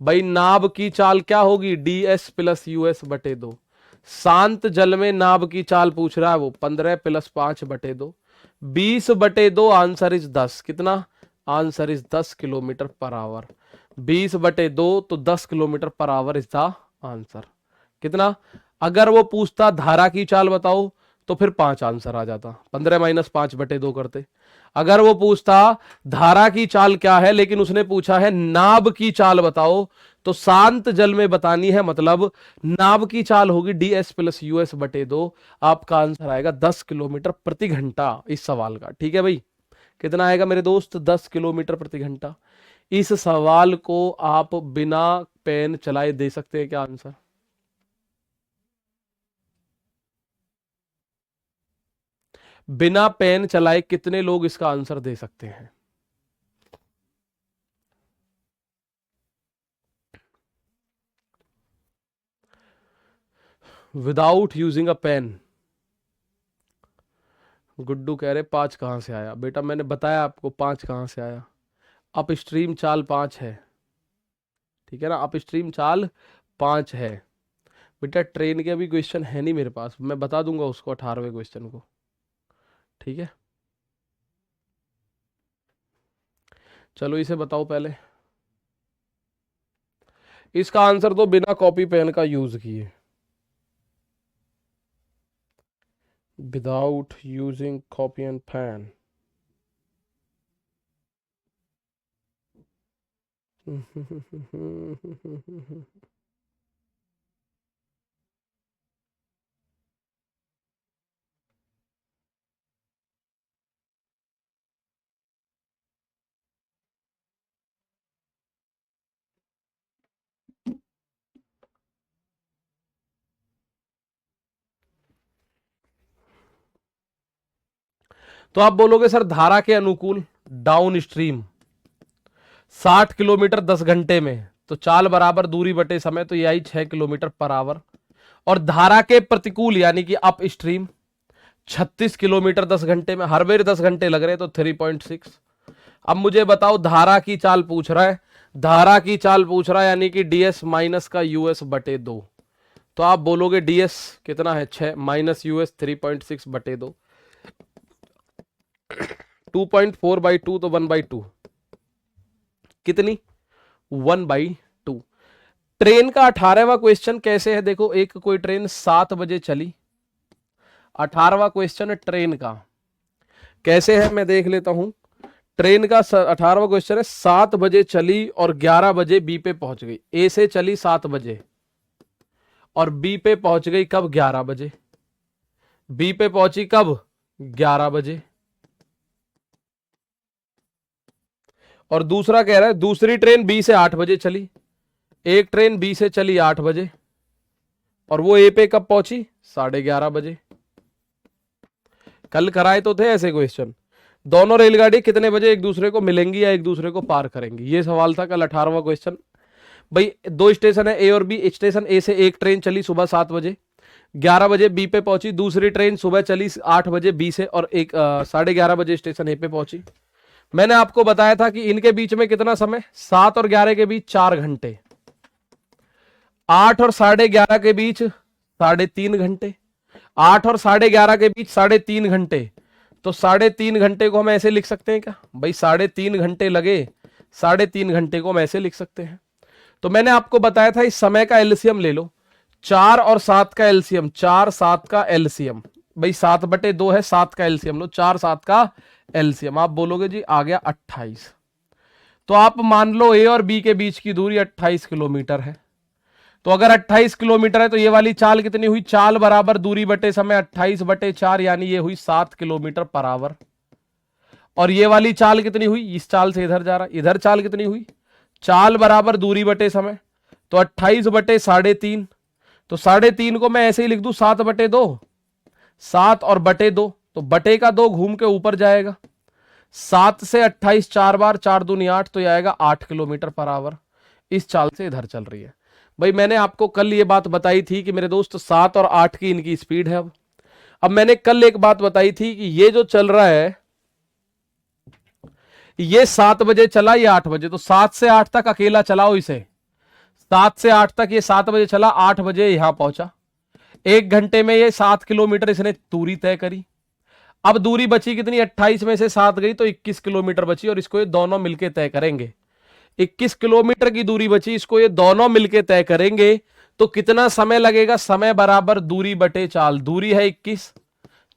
भाई नाव की चाल क्या होगी, ds प्लस यूएस बटे 2। शांत जल में नाव की चाल पूछ रहा है वो, 15 प्लस 5 बटे 2, 20 बटे 2। Answer is 10। कितना, answer is 10 kilometre per our. 20 बटे 2 तो 10 kilometre per our is the answer. कितना, अगर वो पूछता धारा की चाल बताओ तो फिर 5 आंसर आ जाता, 15 माइनस 5 बटे 2 करते। अगर वो पूछता धारा की चाल क्या है, लेकिन उसने पूछा है नाव की चाल बताओ, तो शांत जल में बतानी है, मतलब नाव की चाल होगी ds प्लस यूएस बटे 2। आपका आंसर आएगा 10 किलोमीटर प्रति घंटा इस सवाल का। ठीक है भाई, कितना आएगा मेरे दोस्त, 10 किलोमीटर प्रति घंटा। इस सवाल को आप बिना पेन चलाए दे सकते हैं क्या आंसर। बिना पेन चलाए कितने लोग इसका आंसर दे सकते हैं। Without using a pen. Guddu कह रहे 5 कहां से आया, बेटा मैंने बताया आपको 5 कहां से आया। अप स्ट्रीम चाल 5 है, ठीक है ना, अप स्ट्रीम चाल 5 है। बेटा ट्रेन के अभी क्वेश्चन है नहीं मेरे पास, मैं बता दूंगा उसको 18वें क्वेश्चन को। ठीक है, चलो इसे बताओ पहले। इसका आंसर तो बिना कॉपी पेन का यूज किए, without using copy and pen. तो आप बोलोगे सर धारा के अनुकूल डाउन स्ट्रीम 60 किलोमीटर 10 घंटे में, तो चाल बराबर दूरी बटे समय, तो ये आई 6 किलोमीटर पर आवर। और धारा के प्रतिकूल यानी कि अप स्ट्रीम 36 किलोमीटर 10 घंटे में, हर बार 10 घंटे लग रहे, तो 3.6। अब मुझे बताओ धारा की चाल पूछ रहा है, धारा की चाल पूछ रहा है यानी कि डीएस माइनस का यूएस बटे 2। तो आप बोलोगे डीएस कितना है 6 माइनस यूएस 3.6 बटे 2, 2.4/2 तो 1/2 कितनी 1/2। ट्रेन का 18वां क्वेश्चन कैसे है देखो, एक कोई ट्रेन 7 बजे चली, 18वां क्वेश्चन ट्रेन का कैसे है मैं देख लेता हूं। ट्रेन का 18वां क्वेश्चन है 7 बजे चली और 11 बजे बी पे पहुंच गई। ए से चली 7 बजे और बी पे पहुंच गई कब 11 बजे, बी पे पहुंची कब 11 बजे। और दूसरा कह रहा है दूसरी ट्रेन बी से 8 बजे चली, एक ट्रेन बी से चली 8 बजे और वो ए पे कब पहुंची 11:30 बजे। कल कराए तो थे ऐसे क्वेश्चन, दोनों रेलगाड़ी कितने बजे एक दूसरे को मिलेंगी या एक दूसरे को पार करेंगी, ये सवाल था कल 18वां क्वेश्चन। भाई दो स्टेशन है ए और बी, स्टेशन ए से एक ट्रेन चली सुबह 7 बजे, 11 बजे बी पे पहुंची, दूसरी ट्रेन सुबह चली 8 बजे बी से और 11:30 बजे स्टेशन ए पे पहुंची। मैंने आपको बताया था कि इनके बीच में कितना समय, 7 और 11 के बीच 4 घंटे, 8 और 11:30 के बीच 3.5 घंटे, 8 और 11:30 के बीच 3.5 घंटे, तो 3.5 घंटे को हम ऐसे लिख सकते हैं क्या भाई, 3.5 घंटे लगे, 3.5 घंटे को हम ऐसे लिख सकते हैं। तो मैंने आपको बताया था इस समय का एलसीएम ले लो, 4 और 7 का एलसीएम, 4 7 का एलसीएम, भाई 7/2 है, 7 का एलसीएम लो, 4 7 का एलसीएम। आप बोलोगे जी आ गया 28। तो आप मान लो ए और बी के बीच की दूरी 28 किलोमीटर है। तो अगर 28 किलोमीटर है तो ये वाली चाल कितनी हुई, चाल बराबर दूरी बटे समय 28/4 यानी ये हुई 7 किलोमीटर पर आवर। और ये वाली चाल कितनी हुई, इस चाल से इधर जा रहा, इधर चाल कितनी हुई, चाल बराबर दूरी बटे समय, तो 28/3.5, तो 3.5 को मैं ऐसे ही लिख दूं 7/2, 7 और बटे 2, तो बटे का 2 घूम के ऊपर जाएगा, 7 से 28 4 बार, 4 दूनी 8, तो ये आएगा 8 किलोमीटर पर आवर। इस चाल से इधर चल रही है। भाई मैंने आपको कल ये बात बताई थी कि मेरे दोस्त 7 और 8 की इनकी स्पीड है। अब मैंने कल एक बात बताई थी कि ये जो चल रहा है ये 7 बजे चला, ये 8 बजे, तो 7 से 8 तक अकेला चलाओ इसे, 7 से 8 तक ये 7 बजे चला, 8 बजे यहां पहुंचा, 1 घंटे में ये 7 किलोमीटर इसने दूरी तय करी। अब दूरी बची कितनी, 28 में से 7 गई तो 21 किलोमीटर बची, और इसको ये दोनों मिलके तय करेंगे। 21 किलोमीटर की दूरी बची, इसको ये दोनों मिलके तय करेंगे, तो कितना समय लगेगा, समय बराबर दूरी बटे चाल, दूरी है 21,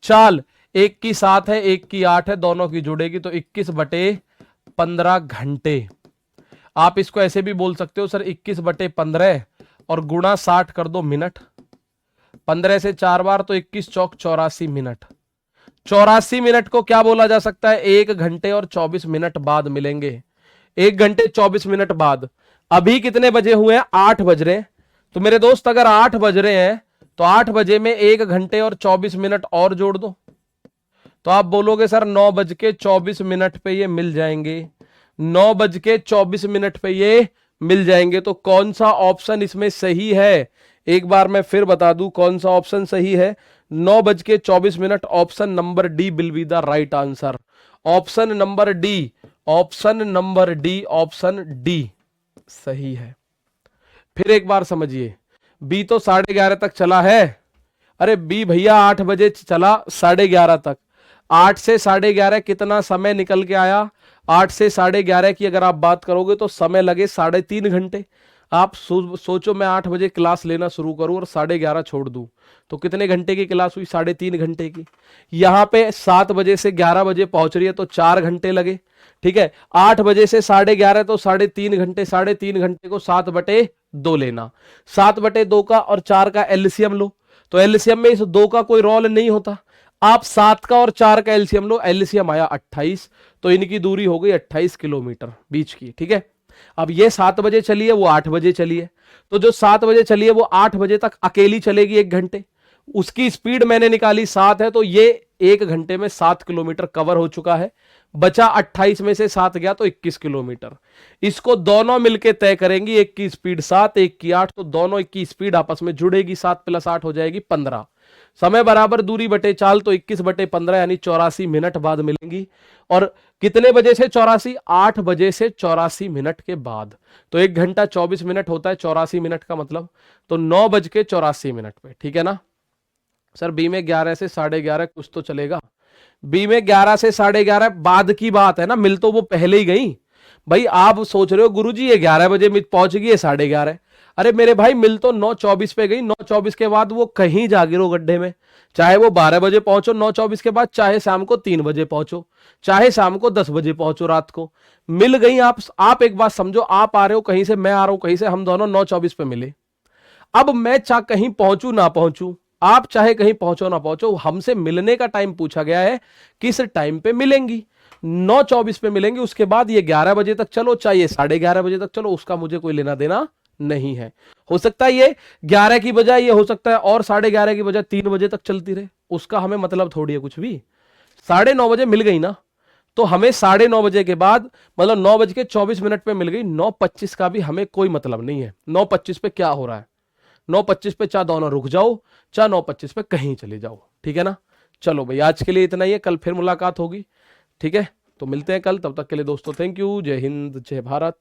चाल एक की 7 है एक की 8 है, दोनों की जुड़ेगी तो 21/15 घंटे। आप इसको ऐसे भी बोल सकते हो सर 21/15 और गुणा 60 कर दो मिनट, 15 से 4 बार तो 21 चौक 84 मिनट। 84 मिनट को क्या बोला जा सकता है, 1 घंटे और 24 मिनट बाद मिलेंगे, 1 घंटे 24 मिनट बाद। अभी कितने बजे हुए हैं, 8 बज रहे हैं, तो मेरे दोस्त अगर 8 बज रहे हैं तो 8 बजे में 1 घंटे और 24 मिनट और जोड़ दो, तो आप बोलोगे सर 9:24 पे ये मिल जाएंगे, 9:24 पे ये मिल जाएंगे। तो कौन सा ऑप्शन इसमें सही है, एक बार मैं फिर बता दूं कौन सा ऑप्शन सही है, 9:24, option number D will be the right answer, option number D, option number D, option D सही है। फिर एक बार समझिए, बी तो 11:30 तक चला है, अरे बी भैया 8 बजे चला 11:30 तक, 8 से 11:30 कितना समय निकल के आया, 8 से 11:30 की अगर आप बात करोगे तो समय लगे 3.5 घंटे। आप सोचो मैं 8 बजे क्लास लेना शुरू करूं और 11:30 छोड़ दूं, तो कितने घंटे की क्लास हुई? 3.5 घंटे की। यहां पे 7 बजे से 11 बजे पहुंच रही है तो 4 घंटे लगे, ठीक है। 8 बजे से 11:30 तो 3.5 घंटे, 3.5 घंटे को 7/2 लेना। 7/2 का और 4 का एलसीएम लो, तो एलसीएम में इस 2 का कोई रोल नहीं होता। आप 7 का और 4 का एलसीएम लो, एलसीएम आया 28, तो इनकी दूरी हो गई 28 किलोमीटर बीच की, ठीक है। अब ये 7 बजे चली है, वो 8 बजे चली है, तो जो 7 बजे चली है वो 8 बजे तक अकेली चलेगी 1 घंटे। उसकी स्पीड मैंने निकाली 7 है, तो ये 1 घंटे में 7 किलोमीटर कवर हो चुका है। बचा 28 में से 7 गया तो 21 किलोमीटर। इसको दोनों मिलके तय करेंगी, एक की स्पीड 7, एक की 8, तो दोनों की स्पीड आपस में जुड़ेगी, 7 + 8 हो जाएगी 15। समय बराबर दूरी बटे चाल, तो 21/15 यानी 84 मिनट बाद मिलेंगी। और कितने बजे से 84? 8 बजे से 84 मिनट के बाद। तो 1 घंटा 24 मिनट होता है, 84 मिनट का मतलब, तो 9:84 पे, ठीक है ना। सर बी में 11 से 11:30 कुछ तो चलेगा। बी में 11 से 11:30 बाद की बात है ना, मिल तो वो पहले ही गई। भाई आप सोच रहे हो गुरुजी ये 11 बजे पहुंच गई है 11:30, अरे मेरे भाई मिल तो 9:24 पे गई। 9:24 के बाद वो कहीं जा गिरो गड्ढे में, चाहे वो 12 बजे पहुंचो 9:24 के बाद, चाहे शाम को 3 बजे पहुंचो, चाहे शाम को 10 बजे पहुंचो, रात को मिल गई। आप एक बात समझो, आप आ रहे हो कहीं से, मैं आ रहा हूं कहीं से, हम दोनों 9:24 पे मिले। अब मैं चाहे कहीं पहुंचू ना पहुंचू, आप चाहे कहीं पहुंचो ना पहुंचो, हमसे मिलने का टाइम पूछा गया है, किस टाइम पे मिलेंगी? 9:24 पे मिलेंगी। उसके बाद ये 11 बजे तक चलो, चाहे ये 11:30 बजे तक चलो, उसका मुझे कोई लेना देना नहीं है। हो सकता है ये 11 की बजाय ये हो सकता है और 11:30 की बजाय 3 बजे तक चलती रहे, उसका हमें मतलब थोड़ी है कुछ भी। 9:30 बजे मिल गई ना, तो हमें 9:30 बजे के बाद मतलब 9:24 पे मिल गई। 9:25 का भी हमें कोई मतलब नहीं है। 9:25 पे क्या हो रहा है? 9:25 पे चाहे दोनों रुक जाओ, चाहे 9:25 पे कहीं चले जाओ, ठीक है ना। चलो भाई आज के लिए इतना ही है, कल फिर मुलाकात होगी, ठीक है। तो मिलते हैं कल, तब तक के लिए दोस्तों थैंक यू, जय हिंद जय भारत।